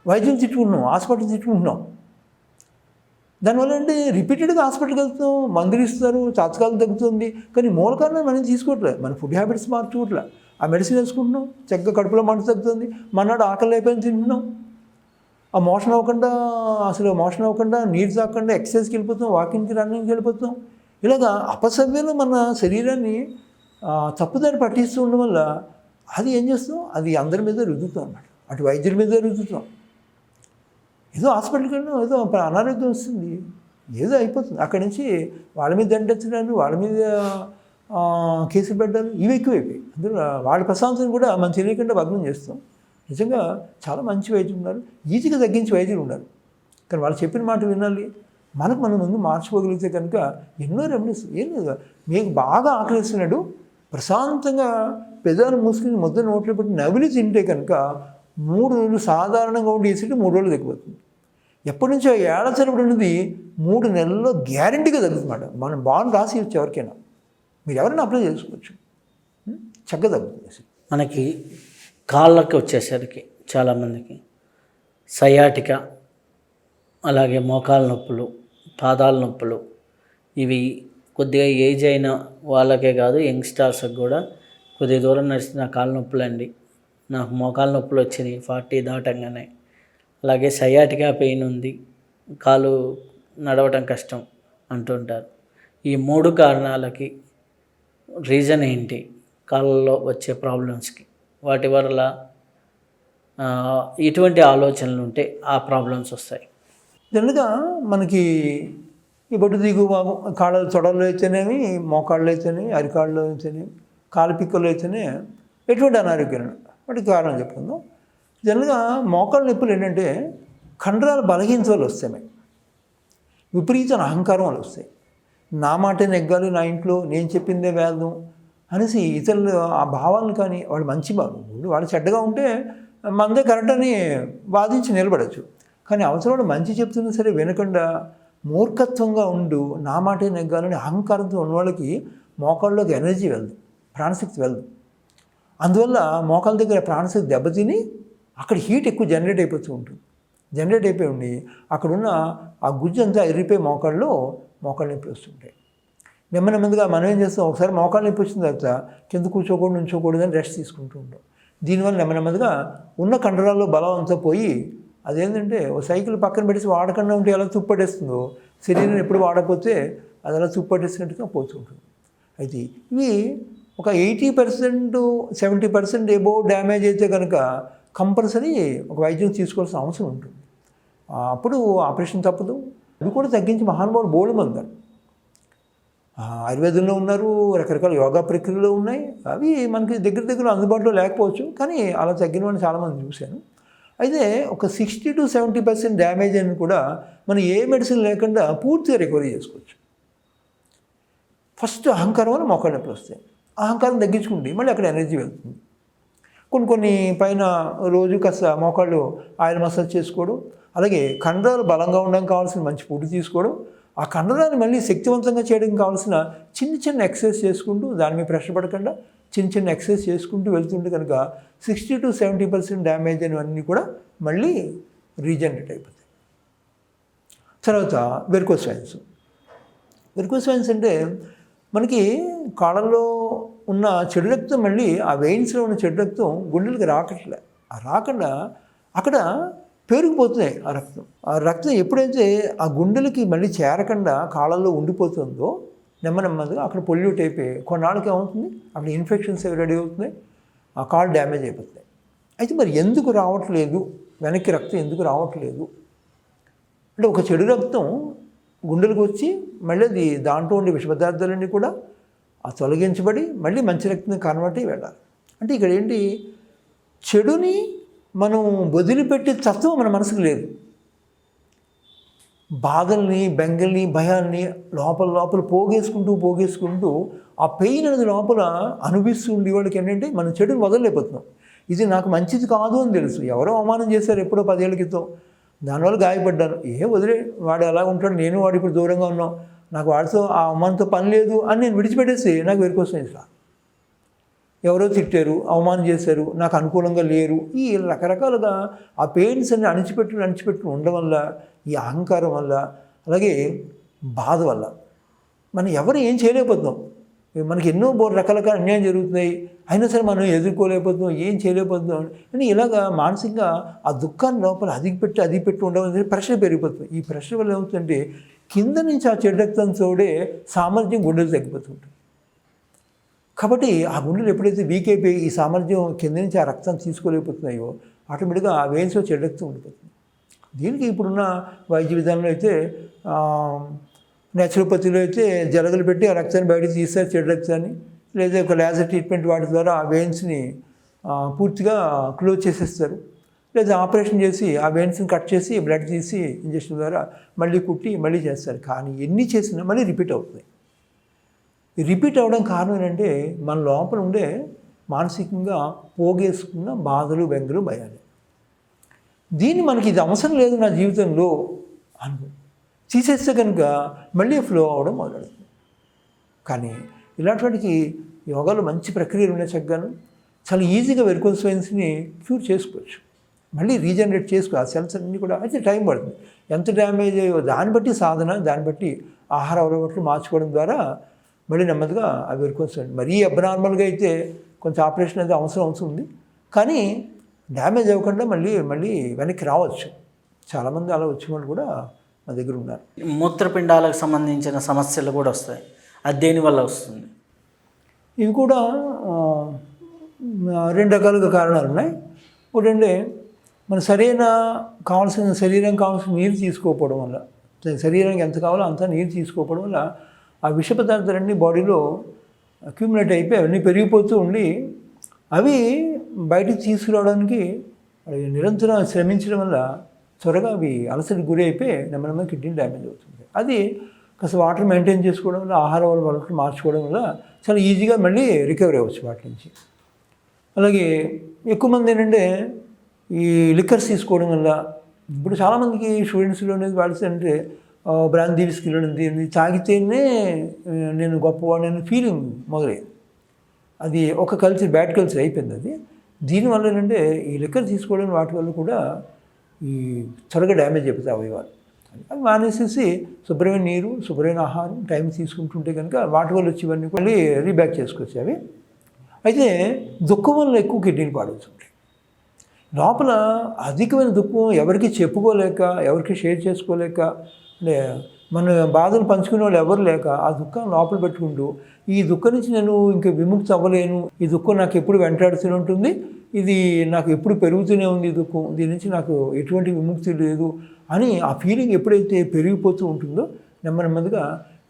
వైద్యుని తిట్టుకుంటున్నాం, హాస్పిటల్ తిట్టుకుంటున్నాం. దానివల్ల అంటే రిపీటెడ్గా హాస్పిటల్కి వెళ్తాం, మందులు ఇస్తారు, తాత్కాలం తగ్గుతుంది, కానీ మూల కారణం మనం తీసుకోవట్లేదు, మన ఫుడ్ హ్యాబిట్స్ మార్చుకోవట్లేదు. ఆ మెడిసిన్ వేసుకుంటున్నాం, చక్కగా కడుపులో మంట తగ్గుతుంది, మన్నాడు ఆకలి అయిపోయింది తింటున్నాం, ఆ మోషన్ అవ్వకుండా నీరు తాగకుండా ఎక్సర్సైజ్కి వెళ్ళిపోతాం, వాకింగ్కి రన్నింగ్కి వెళ్ళిపోతాం. ఇలాగా అపసవ్యంలో మన శరీరాన్ని తప్పుదారి పట్టిస్తూ ఉండడం వల్ల అది ఏం చేస్తాం, అది అందరి మీద రుద్దుతాం అన్నమాట. అటు వైద్యుల మీద రుద్దుతాం. ఏదో హాస్పిటల్కి వెళ్ళినా ఏదో అనారోగ్యం వస్తుంది, ఏదో అయిపోతుంది, అక్కడి నుంచి వాళ్ళ మీద దండెత్తడాలు, వాళ్ళ మీద కేసులు పెట్టాలి, ఇవి ఎక్కువైపోయి అందులో వాళ్ళ ప్రశాంతని కూడా మనం తెలియకుండా భగ్నం చేస్తాం. నిజంగా చాలా మంచి వైద్యులు ఉన్నారు, ఈజీగా తగ్గించే వైద్యులు ఉన్నారు. కానీ వాళ్ళు చెప్పిన మాట వినాలి, మనం ముందు మార్చుకోగలిగితే కనుక ఎన్నో రెమెడీస్. ఏం లేదు, మీకు బాగా ఆకలిస్తున్నాడు, ప్రశాంతంగా పెదాలు మూసుకుని ముద్ద నోట్లో పెట్టి నవిలి తింటే కనుక 3 రోజులు సాధారణంగా ఉండి ఎసిడిటీ 3 రోజులు తగ్గిపోతుంది. ఎప్పటి నుంచో ఏళ్ల తరబడి ఉన్నది 3 నెలల్లో గ్యారంటీగా తగ్గుతుందన్నమాట. మనం బాగా రాసి ఇవ్వచ్చు ఎవరికైనా, మీరు ఎవరైనా అప్లై చేసుకోవచ్చు, చక్కగా తగ్గుతుంది. మనకి కాళ్ళకి వచ్చేసరికి చాలామందికి సయాటిక, అలాగే మోకాళ్ళ నొప్పులు, పాదాల నొప్పులు, ఇవి కొద్దిగా ఏజ్ అయిన వాళ్ళకే కాదు యంగ్స్టర్స్కి కూడా కొద్దిగా దూరం నడిచిన కాళ్ళ నొప్పులు అండి, నాకు మోకాళ్ళ నొప్పులు వచ్చినాయి 40 దాటంగానే, అలాగే సయాటికా పెయిన్ ఉంది, కాలు నడవటం కష్టం అంటుంటారు. ఈ 3 కారణాలకి రీజన్ ఏంటి? కాళ్ళలో వచ్చే ప్రాబ్లమ్స్కి వాటి వల్ల ఎటువంటి ఆలోచనలు ఉంటే ఆ ప్రాబ్లమ్స్ వస్తాయి? జనరల్గా మనకి ఈ బొడ్డు దిగు కాళ్ళ తొడల్లో అయితేనేమి, మోకాళ్ళు అయితేనే, అరికాళ్ళు అయితేనే, కాలు పిక్కలు అయితేనే ఎటువంటి అనారోగ్యం వాటికి కారణం చెప్పుకుందాం. జనరల్గా మోకాళ్ళ నొప్పులు ఏంటంటే కండరాల బలహీనత వల్ల వస్తాయి, విపరీత అహంకారం వల్ల వస్తాయి. నా మాటే నెగ్గాలి, నా ఇంట్లో నేను చెప్పిందే వేదం అనేసి ఇతరులు ఆ భావాలను, కానీ వాళ్ళు మంచి భావం, వాళ్ళు చెడ్డగా ఉంటే మనదే కరెక్ట్ అని వాదించి నిలబడచ్చు. కానీ అవసరం మంచి చెప్తున్నా సరే వినకుండా మూర్ఖత్వంగా ఉండు, నా మాటే నెగ్గాలని అహంకారంతో ఉన్న వాళ్ళకి మోకాళ్ళలోకి ఎనర్జీ వెళ్ళదు, ప్రాణశక్తి వెళ్ళదు. అందువల్ల మోకాల దగ్గర ప్రాణశక్తి దెబ్బతిని అక్కడ హీట్ ఎక్కువ జనరేట్ అయిపోతూ ఉంటుంది. జనరేట్ అయిపోయి ఉండి అక్కడున్న ఆ గుజ్జు అంతా ఎరిపోయి మోకాళ్ళు నొప్పి వస్తుంటాయి. నెమ్మదిగా మనం ఏం చేస్తాం, ఒకసారి మోకాలు నొప్పి వచ్చిన తర్వాత కింద కూర్చోకూడదు నుంచోకూడదు అని రెస్ట్ తీసుకుంటూ ఉంటాం. దీనివల్ల నెమ్మదిగా ఉన్న కండరాల్లో బలం అంతా పోయి అదేంటంటే ఓ సైకిల్ పక్కన పెట్టి వాడకుండా ఉంటే ఎలా తుప్పట్టేస్తుందో శరీరం ఎప్పుడు వాడకపోతే అది అలా తుప్పట్టేసినట్టుగా పోతూ ఉంటుంది. అయితే ఇవి ఒక 80% 70% ఎబోవ్ డ్యామేజ్ అయితే కనుక కంపల్సరీ ఒక వైద్యం తీసుకోవాల్సిన అవసరం ఉంటుంది. అప్పుడు ఆపరేషన్ తప్పదు. అది కూడా తగ్గించి మహానుభావులు బోల్డ్ మంది ఉన్నారు. ఆయుర్వేదంలో ఉన్నారు, రకరకాల యోగా ప్రక్రియలు ఉన్నాయి. అవి మనకి దగ్గర అందుబాటులో లేకపోవచ్చు, కానీ అలా తగ్గిన వాళ్ళని చాలామంది చూశాను. అయితే ఒక 60 to 70% డ్యామేజ్ అని కూడా మనం ఏ మెడిసిన్ లేకుండా పూర్తిగా రికవరీ చేసుకోవచ్చు. ఫస్ట్ అహంకారం వల్ల మోకాళ్ళ నొప్పులు వస్తాయి. అహంకారం తగ్గించుకుంటే మళ్ళీ అక్కడ ఎనర్జీ వెళ్తుంది. కొన్ని పైన రోజు కాస్త మోకాళ్ళు ఆయిల్ మసాజ్ చేసుకోవడం, అలాగే కండరాలు బలంగా ఉండడానికి కావాల్సిన మంచి ఫుడ్ తీసుకోవడం, ఆ కండరాన్ని మళ్ళీ శక్తివంతంగా చేయడానికి కావాల్సిన చిన్న ఎక్సర్సైజ్ చేసుకుంటూ దాని మీద ప్రెషర్ పడకుండా చిన్న ఎక్సర్సైజ్ చేసుకుంటూ వెళ్తుంటే కనుక 60 to 70% డ్యామేజ్ అనేవన్నీ కూడా మళ్ళీ రీజనరేట్ అయిపోతాయి. తర్వాత వెరికోస్ వెయిన్స్ అంటే మనకి కాళ్ళల్లో ఉన్న చెడు రక్తం మళ్ళీ ఆ వెయిన్స్లో ఉన్న చెడు రక్తం గుండెలకు రాకుండా అక్కడ పేరుకుపోతున్నాయి. ఆ రక్తం ఎప్పుడైతే ఆ గుండెలకి మళ్ళీ చేరకుండా కాళ్ళల్లో ఉండిపోతుందో నెమ్మదిగా అక్కడ పొల్యూట్ అయిపోయి కొన్నాళ్ళకి ఏమవుతుంది, అక్కడ ఇన్ఫెక్షన్స్ రెడీ అవుతున్నాయి, ఆ కాళ్ళు డ్యామేజ్ అయిపోతున్నాయి. అయితే మరి ఎందుకు రావట్లేదు, వెనక్కి రక్తం ఎందుకు రావట్లేదు అంటే ఒక చెడు రక్తం గుండెలకు వచ్చి మళ్ళీ అది దాంట్లో ఉండే విష పదార్థాలన్నీ కూడా తొలగించబడి మళ్ళీ మంచి రక్తం కన్వర్ట్ అయ్యి వెళ్ళాలి. అంటే ఇక్కడ ఏంటి, చెడుని మనం వదిలిపెట్టే తత్వం మన మనసుకు లేదు. బాధల్ని, బెంగల్ని, భయాల్ని లోపల పోగేసుకుంటూ ఆ పెయిన్ అనేది లోపల అనుభవిస్తూ ఉండేవాడికి ఏంటంటే మనం చెడుని వదలలేకపోతున్నాం. ఇది నాకు మంచిది కాదు అని తెలుసు, ఎవరో అవమానం చేశారు ఎప్పుడో 10 ఏళ్ల క్రితం, దానివల్ల గాయపడ్డాను, వదిలే వాడు ఎలా ఉంటాడు, నేను వాడు ఇప్పుడు దూరంగా ఉన్నాం, నాకు వాడితో ఆ అవమానంతో పని లేదు అని నేను విడిచిపెట్టేసి నాకు వెరికోస్ వెయిన్స్ రా. ఎవరో తిట్టారు, అవమానం చేశారు, నాకు అనుకూలంగా లేరు, ఈ రకరకాలుగా ఆ పెయిన్స్ అన్ని అణిచిపెట్టి ఉండడం వల్ల, ఈ అహంకారం వల్ల, అలాగే బాధ వల్ల మనం ఎవరు ఏం చేయలేకపోతున్నాం. మనకి ఎన్నో రకాల అన్యాయం జరుగుతున్నాయి, అయినా సరే మనం ఎదుర్కోలేకపోతున్నాం, ఏం చేయలేకపోతున్నాం అని ఇలాగా మానసికంగా ఆ దుఃఖాన్ని లోపల అదిపెట్టి ఉండడం అనేది ప్రెషర్ పెరిగిపోతుంది. ఈ ప్రెషర్ వల్ల ఏమవుతుందంటే కింద నుంచి ఆ చెడు రక్తం తోడే సామర్థ్యం గుండెలు తగ్గిపోతుంటుంది. కాబట్టి ఆ గుండెలు ఎప్పుడైతే వీక్ అయిపోయి ఈ సామర్థ్యం కింద నుంచి ఆ రక్తం తీసుకోలేకపోతున్నాయో ఆటోమేటిక్గా ఆ వెయిన్స్లో చెడు రక్తం ఉండిపోతుంది. దీనికి ఇప్పుడున్న వైద్య విధానంలో అయితే నేచురోపతిలో అయితే జలగలు పెట్టి ఆ రక్తాన్ని బయటకు తీస్తారు, చెడు రక్తాన్ని, లేదా ఒక లేజర్ ట్రీట్మెంట్ వాటి ద్వారా ఆ వెయిన్స్ని పూర్తిగా క్లోజ్ చేసేస్తారు, లేదా ఆపరేషన్ చేసి ఆ వెయిన్స్ని కట్ చేసి బ్లడ్ తీసి ఇంజక్షన్ ద్వారా మళ్ళీ కుట్టి మళ్ళీ చేస్తారు. కానీ ఎన్ని చేసినా మళ్ళీ రిపీట్ అవుతుంది. రిపీట్ అవ్వడం కారణం ఏంటంటే మన లోపల ఉండే మానసికంగా పోగేసుకున్న బాధలు, బెంగలు, భయాలు. దీన్ని మనకి ఇది అవసరం లేదు నా జీవితంలో అనుకో తీసేస్తే కనుక మళ్ళీ ఫ్లో అవ్వడం మొదలవుతుంది. కానీ ఇలాంటి యోగాలో మంచి ప్రక్రియలు ఉన్నాయి, చక్కగాను చాలా ఈజీగా వెరికోస్ వెయిన్స్ని క్యూర్ చేసుకోవచ్చు, మళ్ళీ రీజనరేట్ చేసుకో ఆ సెల్స్ అన్నీ కూడా. అయితే టైం పడుతుంది, ఎంత డ్యామేజ్ అయ్యో దాన్ని బట్టి సాధన, దాన్ని బట్టి ఆహార అలవాట్లు మార్చుకోవడం ద్వారా మళ్ళీ నెమ్మదిగా ఆ వెరికోస్ వెయిన్స్ మరీ అబ్నార్మల్గా అయితే కొంచెం ఆపరేషన్ అయితే అవసరం అవుతుంది, కానీ డ్యామేజ్ అవ్వకుండా మళ్ళీ వెనక్కి రావచ్చు. చాలామంది అలా వచ్చిన వాళ్ళు కూడా మా దగ్గర ఉన్నారు. మూత్రపిండాలకు సంబంధించిన సమస్యలు కూడా వస్తాయి, అది దేనివల్ల వస్తుంది? ఇవి కూడా 2 రకాలుగా కారణాలు ఉన్నాయి. ఒకటంటే మన శరీరం కావాల్సిన నీరు తీసుకోకపోవడం వల్ల, శరీరానికి ఎంత కావాలో అంత నీరు తీసుకోకపోవడం వల్ల ఆ విష పదార్థాలన్నీ బాడీలో అక్యూములేట్ అయిపోయి అవన్నీ పెరిగిపోతూ ఉండి అవి బయటికి తీసుకురావడానికి నిరంతరం శ్రమించడం వల్ల త్వరగా అవి అలసటకి గురి అయిపోయి నెమ్మదిగా కిడ్నీ డ్యామేజ్ అవుతుంది. అది కాస్త వాటర్ మెయింటైన్ చేసుకోవడం వల్ల, ఆహార అలవాట్లు మార్చుకోవడం వల్ల చాలా ఈజీగా మళ్ళీ రికవరీ అవ్వచ్చు వాటి నుంచి. అలాగే ఎక్కువ మంది ఏంటంటే ఈ లిక్కర్స్ తీసుకోవడం వల్ల, ఇప్పుడు చాలామందికి స్టూడెంట్స్లో అనేది వాళ్ళకి అంటే బ్రాందీ విస్కీలో తాగితేనే నేను గొప్పవాడిని ఫీలింగ్ మొదలయ్యింది. అది ఒక కల్చర్, బ్యాడ్ కల్చర్ అయిపోయింది అది. దీనివల్ల ఏంటంటే ఈ లిక్కర్ తీసుకోవడం వాటి వల్ల కూడా ఈ త్వరగా డ్యామేజ్ అయిపోతాయి అవయవాలు. అవి మానేసేసి శుభ్రమైన నీరు, శుభ్రమైన ఆహారం టైం తీసుకుంటుంటే కనుక వాటి వల్ల వచ్చేవన్నీ మళ్ళీ రీబ్యాక్ చేసుకోవచ్చు అవి. అయితే దుఃఖం వల్ల ఎక్కువ కిడ్నీలు పాడవుతుంటాయి. లోపల అధికమైన దుఃఖం ఎవరికి చెప్పుకోలేక, ఎవరికి షేర్ చేసుకోలేక, అంటే మన బాధలు పంచుకునే వాళ్ళు ఎవరు లేక ఆ దుఃఖం లోపల పెట్టుకుంటూ, ఈ దుఃఖం నుంచి నేను ఇంక విముక్తి అవ్వలేను, ఈ దుఃఖం నాకు ఎప్పుడు వెంటాడుతూనే ఉంటుంది, ఇది నాకు ఎప్పుడు పెరుగుతూనే ఉంది ఈ దుఃఖం, దీని నుంచి నాకు ఎటువంటి విముక్తి లేదు అని ఆ ఫీలింగ్ ఎప్పుడైతే పెరిగిపోతూ ఉంటుందో నెమ్మదిగా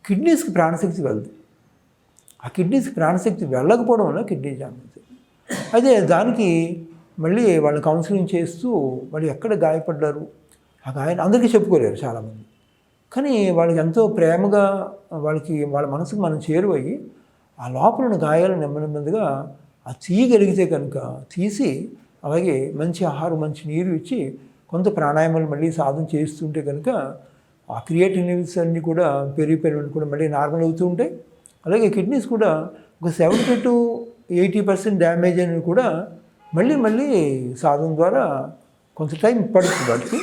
కిడ్నీస్కి ప్రాణశక్తి వెళ్తుంది. ఆ కిడ్నీస్కి ప్రాణశక్తి వెళ్ళకపోవడం వల్ల కిడ్నీ జామ్ అవుతుంది. అయితే దానికి మళ్ళీ వాళ్ళు కౌన్సిలింగ్ చేస్తూ వాళ్ళు ఎక్కడ గాయపడ్డారు, ఆ గాయం అందరికీ చెప్పుకోలేరు చాలామంది. కానీ వాళ్ళకి ఎంతో ప్రేమగా వాళ్ళ మనసుకు మనం చేరువయ్యి ఆ లోపల ఉన్న గాయాలు నెమ్మదిగా ఆ తీయగలిగితే కనుక తీసి, అలాగే మంచి ఆహారం, మంచి నీరు ఇచ్చి కొంత ప్రాణాయామాలు మళ్ళీ సాధన చేస్తుంటే కనుక ఆ క్రియేటివ్ లెవెల్స్ అన్నీ కూడా పెరిగిపోయినవి కూడా మళ్ళీ నార్మల్ అవుతూ ఉంటాయి. అలాగే కిడ్నీస్ కూడా ఒక 70 to 80% డ్యామేజ్ అనేవి కూడా మళ్ళీ సాధన ద్వారా కొంత టైం పడుతుంది వాటికి.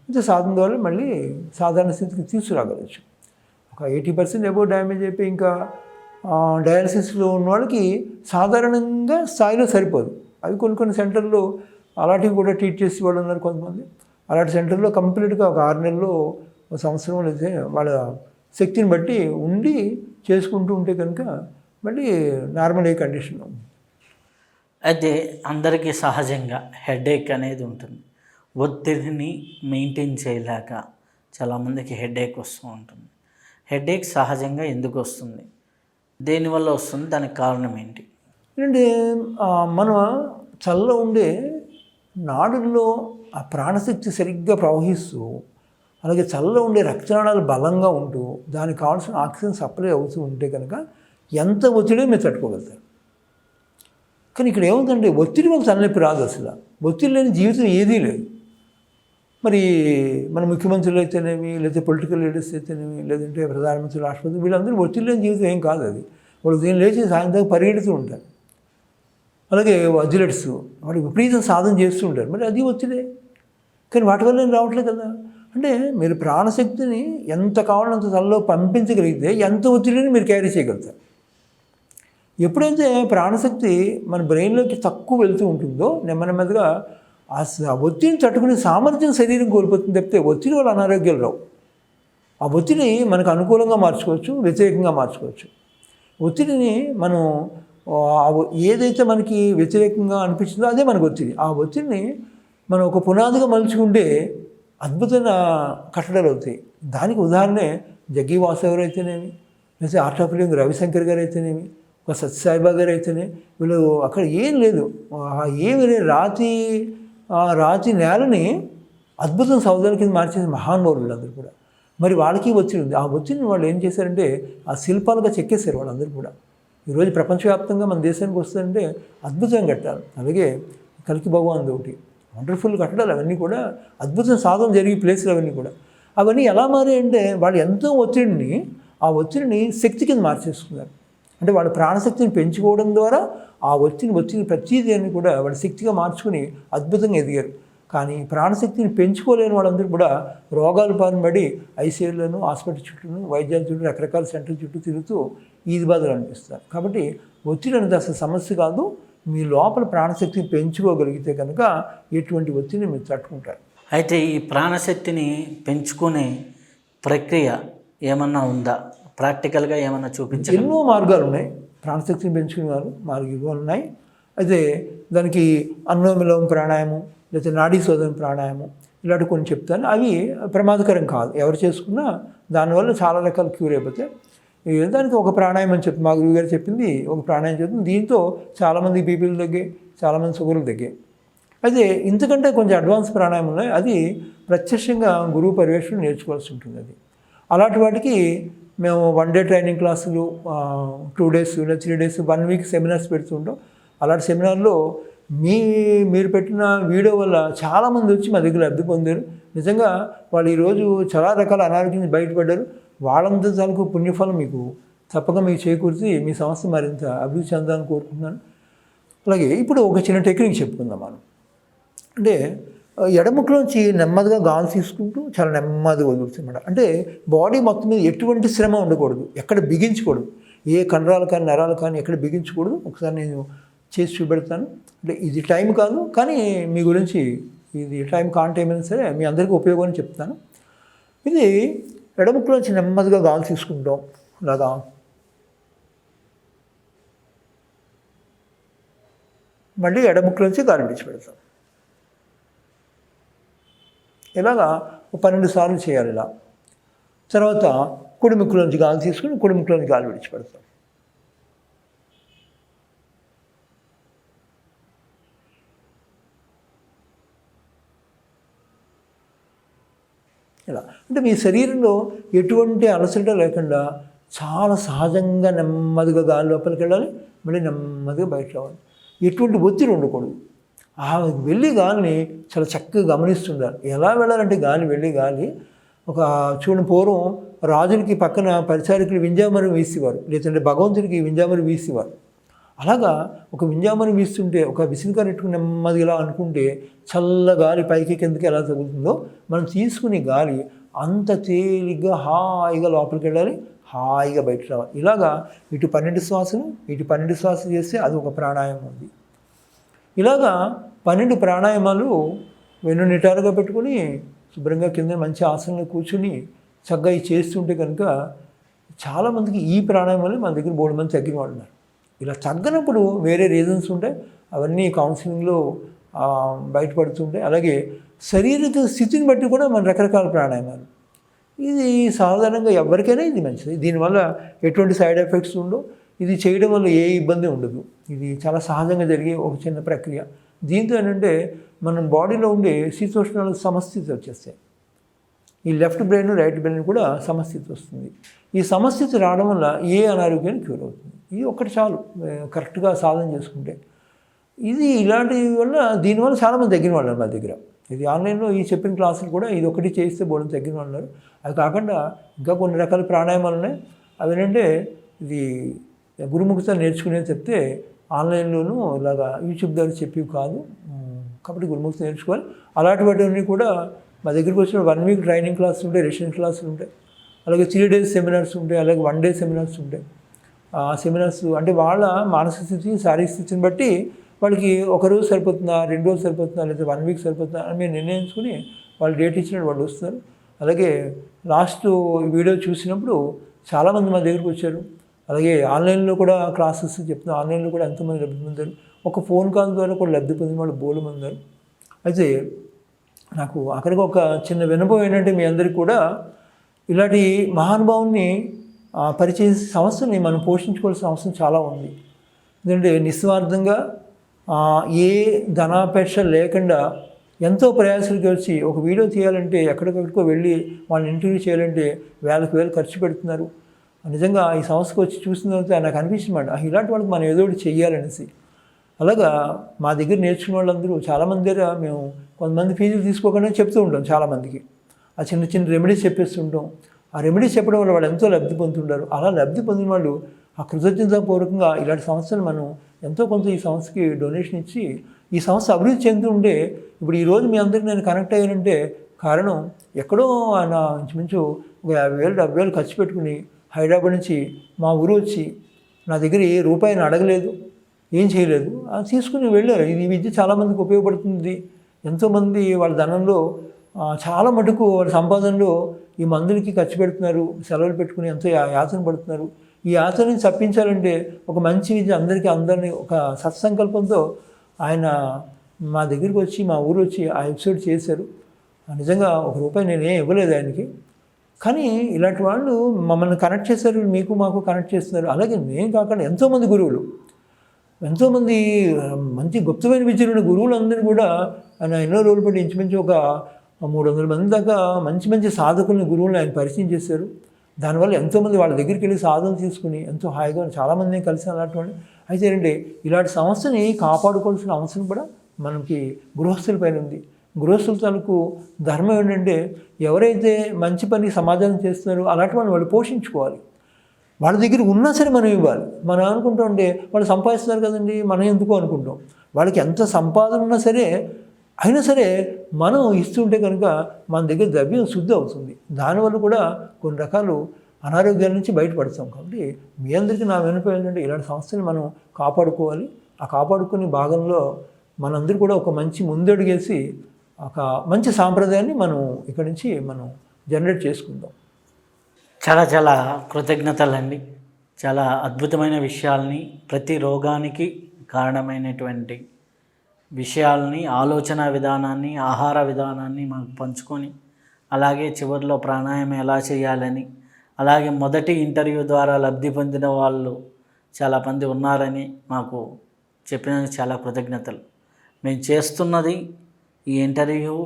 అయితే సాధన ద్వారా మళ్ళీ సాధారణ స్థితికి తీసుకురాగలచ్చు. ఒక 80% ఎబో డ్యామేజ్ అయిపోయి ఇంకా డయాలసిస్లో ఉన్న వాళ్ళకి సాధారణంగా స్థాయిలో సరిపోదు. అవి కొన్ని సెంటర్లో అలాంటివి కూడా ట్రీట్ చేసి వాళ్ళు ఉన్నారు కొంతమంది. అలాంటి సెంటర్లో కంప్లీట్గా ఒక 6 నెలల్లో, ఒక సంవత్సరం అయితే వాళ్ళ శక్తిని బట్టి ఉండి చేసుకుంటూ ఉంటే కనుక మళ్ళీ నార్మల్ అయ్యే కండిషన్లో ఉంది. అయితే అందరికీ సహజంగా హెడేక్ అనేది ఉంటుంది. ఒత్తిడిని మెయింటైన్ చేయలేక చాలామందికి హెడేక్ వస్తూ ఉంటుంది. హెడేక్ సహజంగా ఎందుకు వస్తుంది, దేనివల్ల వస్తుంది, దానికి కారణం ఏంటి? అంటే మన చల్ల ఉండే నాడుల్లో ఆ ప్రాణశక్తి సరిగ్గా ప్రవహిస్తూ, అలాగే చల్ల ఉండే రక్తనాళాలు బలంగా ఉంటూ దానికి కావాల్సిన ఆక్సిజన్ సప్లై అవుతూ ఉంటే కనుక ఎంత ఒత్తిడి మీరు తట్టుకోగలుగుతారు. కానీ ఇక్కడ ఏముందంటే ఒత్తిడి వల్ల తలనొప్పి రాదు. అసలు ఒత్తిడి లేని జీవితం ఏదీ లేదు. మరి మన ముఖ్యమంత్రులు అయితేనేమి, లేకపోతే పొలిటికల్ లీడర్స్ అయితేనేమి, లేదంటే ప్రధానమంత్రులు, రాష్ట్రపతి, వీళ్ళందరూ ఒత్తిడి లేని జీవితం ఏం కాదు అది. వాళ్ళు దీన్ని లేచి సాయంత్రం పరిగెడుతూ ఉంటారు. అలాగే అథ్లెట్స్ వాళ్ళు విపరీతం సాధన చేస్తూ ఉంటారు, మరి అది ఒత్తిడే. కానీ వాటి వల్ల ఏం రావట్లేదు కదా. అంటే మీరు ప్రాణశక్తిని ఎంత కావాలంత తలలో పంపించగలిగితే ఎంత ఒత్తిడిని మీరు క్యారీ చేయగలుగుతారు. ఎప్పుడైతే ప్రాణశక్తి మన బ్రెయిన్లోకి తక్కువ వెళ్తూ ఉంటుందో నెమ్మదిగా ఆ ఒత్తిడిని తట్టుకునే సామర్థ్యం శరీరం కోల్పోతుంది తప్పితే ఒత్తిడి వల్ల అనారోగ్యాలు రావు. ఆ ఒత్తిడి మనకు అనుకూలంగా మార్చుకోవచ్చు, వ్యతిరేకంగా మార్చుకోవచ్చు. ఒత్తిడిని మనం ఏదైతే మనకి వ్యతిరేకంగా అనిపించిందో అదే మనకు ఒత్తిడి. ఆ ఒత్తిడిని మనం ఒక పునాదిగా మలుచుకుంటే అద్భుతమైన కట్టడాలు అవుతాయి. దానికి ఉదాహరణే జగ్గి వాసుగారు అయితేనేమి, లేకపోతే ఆర్ట్ ఆఫ్ లివింగ్ రవిశంకర్ గారు అయితేనేమి, ఒక సత్యసాయిబాబా గారు అయితేనే, వీళ్ళు అక్కడ ఏం లేదు, ఏమి లేదు, రాతి నేలని అద్భుతం సౌదాల కింద మార్చేసిన మహానుభావులు వీళ్ళందరూ కూడా. మరి వాళ్ళకి ఒత్తిడి ఉంది. ఆ ఒత్తిడిని వాళ్ళు ఏం చేశారంటే ఆ శిల్పాలుగా చెక్కేశారు వాళ్ళందరూ కూడా. ఈరోజు ప్రపంచవ్యాప్తంగా మన దేశానికి వస్తుందంటే అద్భుతంగా కట్టాలి. అలాగే కల్కి భగవాన్ ఒకటి వండర్ఫుల్ కట్టడాలు, అవన్నీ కూడా అద్భుతం సాధన జరిగే ప్లేసులు అవన్నీ కూడా. అవన్నీ ఎలా మారాయంటే వాళ్ళు ఎంతో ఆ ఒత్తిడిని శక్తి కింద మార్చేసుకున్నారు. అంటే వాళ్ళ ప్రాణశక్తిని పెంచుకోవడం ద్వారా ఆ వచ్చిన ప్రతిదాన్ని కూడా వాళ్ళ శక్తిగా మార్చుకుని అద్భుతంగా ఎదిగారు. కానీ ప్రాణశక్తిని పెంచుకోలేని వాళ్ళందరూ కూడా రోగాలు పాల్పడి ఐసీయూలను, హాస్పిటల్ చుట్టూను, వైద్యాల చుట్టూ, రకరకాల సెంటర్ చుట్టూ తిరుగుతూ ఈది బాధలు అనిపిస్తారు. కాబట్టి ఒత్తిడి అనేది అసలు సమస్య కాదు. మీ లోపల ప్రాణశక్తిని పెంచుకోగలిగితే కనుక ఎటువంటి ఒత్తిడిని మీరు తట్టుకుంటారు. అయితే ఈ ప్రాణశక్తిని పెంచుకునే ప్రక్రియ ఏమన్నా ఉందా? ప్రాక్టికల్గా ఏమన్నా చూపించాలి? ఎన్నో మార్గాలు ఉన్నాయి ప్రాణశక్తిని పెంచుకునే మార్గాలు ఉన్నాయి. అయితే దానికి అనులోమ ప్రాణాయామం, లేకపోతే నాడీ శోధన ప్రాణాయామం, ఇలాంటి కొన్ని చెప్తాను. అవి ప్రమాదకరం కాదు, ఎవరు చేసుకున్నా దానివల్ల చాలా రకాల క్యూర్ అయిపోతాయి. దానికి ఒక ప్రాణాయామం చెప్తుంది, మా గురువు గారు చెప్పింది ఒక ప్రాణాయామం చెప్తుంది. దీంతో చాలామంది బీపీలు తగ్గాయి, చాలామంది షుగర్లు తగ్గాయి. అయితే ఇంతకంటే కొంచెం అడ్వాన్స్ ప్రాణాయామం ఉన్నాయి, అది ప్రత్యక్షంగా గురువు పర్యవేక్షణ నేర్చుకోవాల్సి ఉంటుంది. అది అలాంటి వాటికి మేము 1 day ట్రైనింగ్ క్లాసులు, 2 days లేదా 3 days 1 week సెమినార్స్ పెడుతుంటాం. అలాంటి సెమినార్లో మీరు పెట్టిన వీడియో వల్ల చాలామంది వచ్చి మా దగ్గర లబ్ధి పొందారు. నిజంగా వాళ్ళు ఈరోజు చాలా రకాల అనారోగ్యం బయటపడ్డారు. వాళ్ళంతా తాలూకు పుణ్యఫలం మీకు తప్పక మీకు చేకూర్చి మీ సంస్థ మరింత అభివృద్ధి చెందాలని కోరుకుంటున్నాను. అలాగే ఇప్పుడు ఒక చిన్న టెక్నిక్ చెప్పుకుందాం మనం. అంటే ఎడముకలోంచి నెమ్మదిగా గాలి తీసుకుంటూ చాలా నెమ్మదిగా వదులుతుందన్నమాట. అంటే బాడీ మొత్తం మీద ఎటువంటి శ్రమ ఉండకూడదు, ఎక్కడ బిగించకూడదు, ఏ కండరాలు కానీ నరాలు కానీ ఎక్కడ బిగించకూడదు. ఒకసారి నేను చేసి చూపెడతాను. అంటే ఇది టైం కాదు, కానీ మీ గురించి ఇది టైం కాని టైం అయినా సరే మీ అందరికీ ఉపయోగం చెప్తాను. ఇది ఎడముకలోంచి నెమ్మదిగా గాలి తీసుకుంటాం. అలాగా మళ్ళీ ఎడముకలోంచి గాలి విడిచిపెడతాం. ఇలాగా 12 సార్లు చేయాలి. ఇలా తర్వాత కుడిముక్కులోంచి గాలి తీసుకుని కుడిముక్కులోంచి గాలి విడిచిపెడతాం. ఇలా అంటే మీ శరీరంలో ఎటువంటి అలసట లేకుండా చాలా సహజంగా నెమ్మదిగా గాలి లోపలికి వెళ్ళాలి, మళ్ళీ నెమ్మదిగా బయట రావాలి. ఎటువంటి ఒత్తిడి ఉండకూడదు. ఆ వెళ్ళి గాలిని చాలా చక్కగా గమనిస్తుండాలి. ఎలా వెళ్ళాలంటే వెళ్ళి గాలి ఒక చూడండి, పూర్వం రాజులకి పక్కన పరిచారకులు వింజామరం వీసేవారు, లేదంటే భగవంతుడికి వింజామరం వీసేవారు. అలాగా ఒక వింజామరం వీస్తుంటే ఒక విసినకర్ర పెట్టుకుని నెమ్మదిగా ఇలా అనుకుంటే చల్ల గాలి పైకి కిందకి ఎలా తగులుతుందో మనం తీసుకునే గాలి అంత తేలిగ్గా హాయిగా లోపలికి వెళ్ళాలి, హాయిగా బయట రావాలి. ఇలాగా ఇటు 12 శ్వాసలు ఇటు 12 శ్వాసలు చేస్తే అది ఒక ప్రాణాయామం ఉంది. ఇలాగా 12 ప్రాణాయామాలు వెన్ను నిటారుగా పెట్టుకుని శుభ్రంగా కింద మంచి ఆసనంలో కూర్చుని చక్కగా ఇవి చేస్తుంటే కనుక చాలామందికి ఈ ప్రాణాయామాలు మన దగ్గర 3 మంది తగ్గిన వాళ్ళు ఉన్నారు. ఇలా తగ్గనప్పుడు వేరే రీజన్స్ ఉంటాయి, అవన్నీ కౌన్సిలింగ్లో బయటపడుతుంటాయి. అలాగే శారీరక స్థితిని బట్టి కూడా మన రకరకాల ప్రాణాయామాలు. ఇది సాధారణంగా ఎవరికైనా ఇది మంచిది. దీనివల్ల ఎటువంటి సైడ్ ఎఫెక్ట్స్ ఉండవు. ఇది చేయడం వల్ల ఏ ఇబ్బంది ఉండదు. ఇది చాలా సహజంగా జరిగే ఒక చిన్న ప్రక్రియ. దీంతో ఏంటంటే మనం బాడీలో ఉండే శీతోష్ణాలు సమస్థితి వచ్చేస్తాయి. ఈ లెఫ్ట్ బ్రెయిన్ రైట్ బ్రెయిన్ కూడా సమస్థితి వస్తుంది. ఈ సమస్థితి రావడం వల్ల ఏ అనారోగ్యాన్ని క్యూర్ అవుతుంది. ఇది ఒకటి చాలు కరెక్ట్గా సాధన చేసుకుంటే. ఇది ఇలాంటి వల్ల దీనివల్ల చాలామంది తగ్గిన వాళ్ళు మా దగ్గర. ఇది ఆన్లైన్లో ఈ చెప్పిన క్లాసులు కూడా ఇది ఒకటి చేస్తే బోర్డు తగ్గిన వాళ్ళు ఉన్నారు. అది కాకుండా ఇంకా కొన్ని రకాల ప్రాణాయామాలు ఉన్నాయి. అవి ఏంటంటే ఇది గురుముఖితో నేర్చుకునేది చెప్తే ఆన్లైన్లోనూ ఇలాగా యూట్యూబ్ ద్వారా చెప్పేవి కాదు, కాబట్టి గురుముఖితో నేర్చుకోవాలి. అలాంటివన్నీ కూడా మా దగ్గరికి వచ్చిన 1 వీక్ ట్రైనింగ్ క్లాసులు ఉంటాయి, రెసిడెంట్ క్లాసులు ఉంటాయి, అలాగే 3 డేస్ సెమినార్స్ ఉంటాయి, అలాగే 1 డే సెమినార్స్ ఉంటాయి. ఆ సెమినార్స్ అంటే వాళ్ళ మానసిక స్థితి శారీరక స్థితిని బట్టి వాళ్ళకి 1 రోజు సరిపోతుందా, 2 రోజులు సరిపోతుందా, లేదా 1 వీక్ సరిపోతుందా అని మేము నిర్ణయించుకుని వాళ్ళు డేట్ ఇచ్చినట్టు వాళ్ళు వస్తారు. అలాగే లాస్ట్ వీడియో చూసినప్పుడు చాలామంది మా దగ్గరికి వచ్చారు. అలాగే ఆన్లైన్లో కూడా క్లాసెస్ చెప్తున్నా, ఆన్లైన్లో కూడా ఎంతోమంది లబ్ధి పొందారు. ఒక ఫోన్ కాల్ ద్వారా కూడా లబ్ధి పొందిన వాళ్ళు బోలు పొందారు. అయితే నాకు అక్కడికి ఒక చిన్న వినపం ఏంటంటే మీ అందరికీ కూడా ఇలాంటి మహానుభావుని పరిచయ సంస్థని మనం పోషించుకోవాల్సిన అవసరం చాలా ఉంది. ఎందుకంటే నిస్వార్థంగా ఏ ధనాపేక్ష లేకుండా ఎంతో ప్రయాసాలకి వచ్చి ఒక వీడియో తీయాలంటే ఎక్కడికక్కడికో వెళ్ళి వాళ్ళని ఇంటర్వ్యూ చేయాలంటే వేలకు వేలు ఖర్చు పెడుతున్నారు. నిజంగా ఈ సంస్థకు వచ్చి చూసిన తర్వాత నాకు అనిపించింది మాట ఇలాంటి వాళ్ళకి మనం ఏదో ఒకటి చెయ్యాలనేసి. అలాగా మా దగ్గర నేర్చుకున్న వాళ్ళందరూ చాలామంది దగ్గర మేము కొంతమంది ఫీజులు తీసుకోకుండా చెప్తూ ఉంటాం. చాలామందికి ఆ చిన్న చిన్న రెమెడీస్ చెప్పేస్తుంటాం. ఆ రెమెడీస్ చెప్పడం వల్ల వాళ్ళు ఎంతో లబ్ధి పొందుతుంటారు. అలా లబ్ధి పొందిన వాళ్ళు ఆ కృతజ్ఞతాపూర్వకంగా ఇలాంటి సంస్థలు మనం ఎంతో కొంత ఈ సంస్థకి డొనేషన్ ఇచ్చి ఈ సంస్థ అభివృద్ధి చెందుతుంటే ఇప్పుడు ఈరోజు మీ అందరికీ నేను కనెక్ట్ అయ్యానంటే కారణం ఎక్కడో ఆయన ఇంచుమించు ఒక 50,000 70,000 ఖర్చు పెట్టుకుని హైదరాబాద్ నుంచి మా ఊరు వచ్చి నా దగ్గర ఏ రూపాయిని అడగలేదు, ఏం చేయలేదు, అది తీసుకుని వెళ్ళారు. ఇది విద్య చాలామందికి ఉపయోగపడుతుంది. ఎంతోమంది వాళ్ళ ధనంలో చాలా మటుకు వాళ్ళ సంపాదనలో ఈ మందులకి ఖర్చు పెడుతున్నారు, సెలవులు పెట్టుకుని ఎంతో యాతన పడుతున్నారు. ఈ యాతనని తప్పించాలంటే ఒక మంచి విద్య అందరినీ ఒక సత్సంకల్పంతో ఆయన మా దగ్గరికి వచ్చి మా ఊరు వచ్చి ఆ ఎపిసోడ్ చేశారు. నిజంగా ₹1 నేనేం ఇవ్వలేదు ఆయనకి. కానీ ఇలాంటి వాళ్ళు మమ్మల్ని కనెక్ట్ చేశారు, మీకు మాకు కనెక్ట్ చేస్తున్నారు. అలాగే నేను కాకుండా ఎంతోమంది గురువులు, ఎంతోమంది మంచి గుప్తమైన విద్యలున్న గురువులందరినీ కూడా ఆయన ఎన్నో రోజులు పట్టి ఇంచుమించు ఒక 300 మంది దాకా మంచి మంచి సాధకుల్ని గురువులను ఆయన పరిచయం చేశారు. దానివల్ల ఎంతోమంది వాళ్ళ దగ్గరికి వెళ్ళి సాధన తీసుకుని ఎంతో హాయిగా చాలామందిని కలిసి అలాంటి. అయితే ఏంటంటే ఇలాంటి సంస్థని కాపాడుకోవాల్సిన అవసరం కూడా మనకి గృహస్థులపైన ఉంది. గృహస్థుల తాలూకు ధర్మం ఏంటంటే ఎవరైతే మంచి పని సమాజాన్ని చేస్తున్నారో అలాంటి వాళ్ళు పోషించుకోవాలి. వాళ్ళ దగ్గర ఉన్నా సరే మనం ఇవ్వాలి. మనం అనుకుంటూ ఉంటే వాళ్ళు సంపాదిస్తున్నారు కదండి మనం ఎందుకు అనుకుంటాం. వాళ్ళకి ఎంత సంపాదన ఉన్నా సరే అయినా సరే మనం ఇస్తుంటే కనుక మన దగ్గర ద్రవ్యం శుద్ధి అవుతుంది. దానివల్ల కూడా కొన్ని రకాలు అనారోగ్యాల నుంచి బయటపడతాం. కాబట్టి మీ అందరికీ నా విన్నపం ఏంటంటే ఇలాంటి సంస్థలు మనం కాపాడుకోవాలి. ఆ కాపాడుకునే భాగంలో మనందరూ కూడా ఒక మంచి ముందడుగేసి ఒక మంచి సాంప్రదాయాన్ని మనం ఇక్కడి నుంచి మనం జనరేట్ చేసుకుందాం. చాలా చాలా కృతజ్ఞతలండి. చాలా అద్భుతమైన విషయాల్ని, ప్రతి రోగానికి కారణమైనటువంటి విషయాల్ని, ఆలోచన విధానాన్ని, ఆహార విధానాన్ని మాకు పంచుకొని, అలాగే చివరిలో ప్రాణాయామం ఎలా చేయాలని, అలాగే మొదటి ఇంటర్వ్యూ ద్వారా లబ్ధి పొందిన వాళ్ళు చాలామంది ఉన్నారని మాకు చెప్పినందుకు చాలా కృతజ్ఞతలు. మేము చేస్తున్నది ఈ ఇంటర్వ్యూ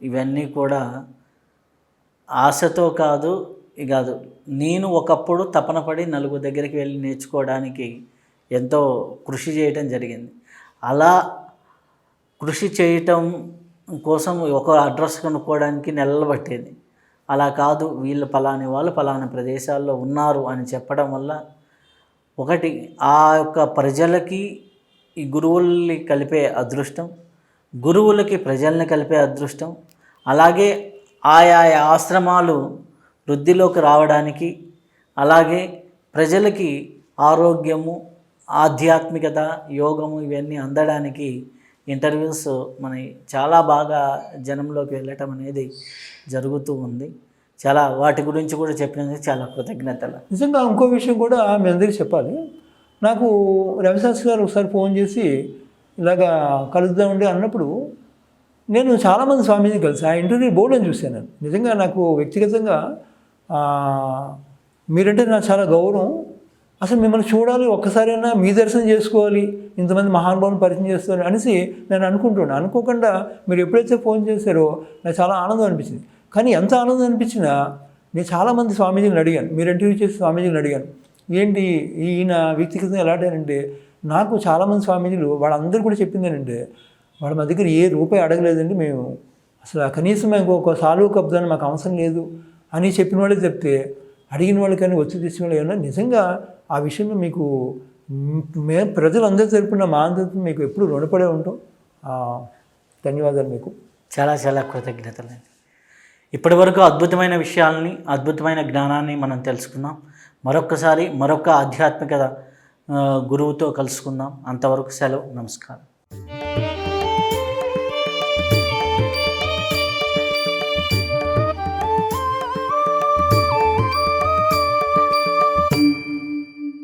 ఇవన్నీ కూడా ఆశతో కాదు కాదు నేను ఒకప్పుడు తపన పడి నలుగురు దగ్గరికి వెళ్ళి నేర్చుకోవడానికి ఎంతో కృషి చేయటం జరిగింది. అలా కృషి చేయటం కోసం ఒక అడ్రస్ కనుక్కోవడానికి నెలలు పట్టేది. అలా కాదు, వీళ్ళు పలాని వాళ్ళు పలానా ప్రదేశాల్లో ఉన్నారు అని చెప్పడం వల్ల ఒకటి ఆ యొక్క ప్రజలకి ఈ గురువుల్ని కలిపే అదృష్టం, గురువులకి ప్రజల్ని కలిపే అదృష్టం, అలాగే ఆయా ఆశ్రమాలు వృద్ధిలోకి రావడానికి, అలాగే ప్రజలకి ఆరోగ్యము, ఆధ్యాత్మికత, యోగము ఇవన్నీ అందడానికి ఇంటర్వ్యూస్ మన చాలా బాగా జనంలోకి వెళ్ళటం అనేది జరుగుతూ ఉంది. చాలా వాటి గురించి కూడా చెప్పినందుకు చాలా కృతజ్ఞతలు. నిజంగా ఇంకో విషయం కూడా మీ అందరికీ చెప్పాలి. నాకు రవిశాస్త్రి గారు ఒకసారి ఫోన్ చేసి ఇలాగా కలుద్దామండి అన్నప్పుడు నేను చాలామంది స్వామీజీ కలిసి ఆ ఇంటర్వ్యూ బోర్డుని చూశాను. నేను నిజంగా నాకు వ్యక్తిగతంగా మీరంటే నాకు చాలా గౌరవం. అసలు మిమ్మల్ని చూడాలి, ఒక్కసారైనా మీ దర్శనం చేసుకోవాలి, ఇంతమంది మహానుభావుని పరిచయం చేస్తారు అనేసి నేను అనుకుంటున్నాను. అనుకోకుండా మీరు ఎప్పుడైతే ఫోన్ చేశారో నాకు చాలా ఆనందం అనిపించింది. కానీ ఎంత ఆనందం అనిపించినా నేను చాలామంది స్వామీజీని అడిగాను, మీరు ఇంటర్వ్యూ చేసి స్వామీజీని అడిగాను, ఏంటి ఈయన వ్యక్తిగతంగా ఎలాంటి నాకు చాలామంది స్వామీజీలు వాళ్ళందరూ కూడా చెప్పింది ఏంటంటే వాళ్ళ మా దగ్గర ఏ రూపాయి అడగలేదండి, మేము అసలు కనీసం మేము ఒక సాలువ కబ్జాని మాకు అవసరం లేదు అని చెప్పిన వాళ్ళే చెప్తే అడిగిన వాళ్ళు కానీ వచ్చి తెచ్చిన వాళ్ళు ఏమన్నా నిజంగా ఆ విషయంలో మీకు మేము ప్రజలందరూ తరపున మా అందరికీ మీకు ఎప్పుడు రుణపడే ఉంటాం. ధన్యవాదాలు మీకు. చాలా చాలా కృతజ్ఞతలు. ఇప్పటి వరకు అద్భుతమైన విషయాల్ని, అద్భుతమైన జ్ఞానాన్ని మనం తెలుసుకున్నాం. మరొక ఆధ్యాత్మిక గురువుతో కలుసుకుందాం. అంతవరకు సెలవు. నమస్కారం.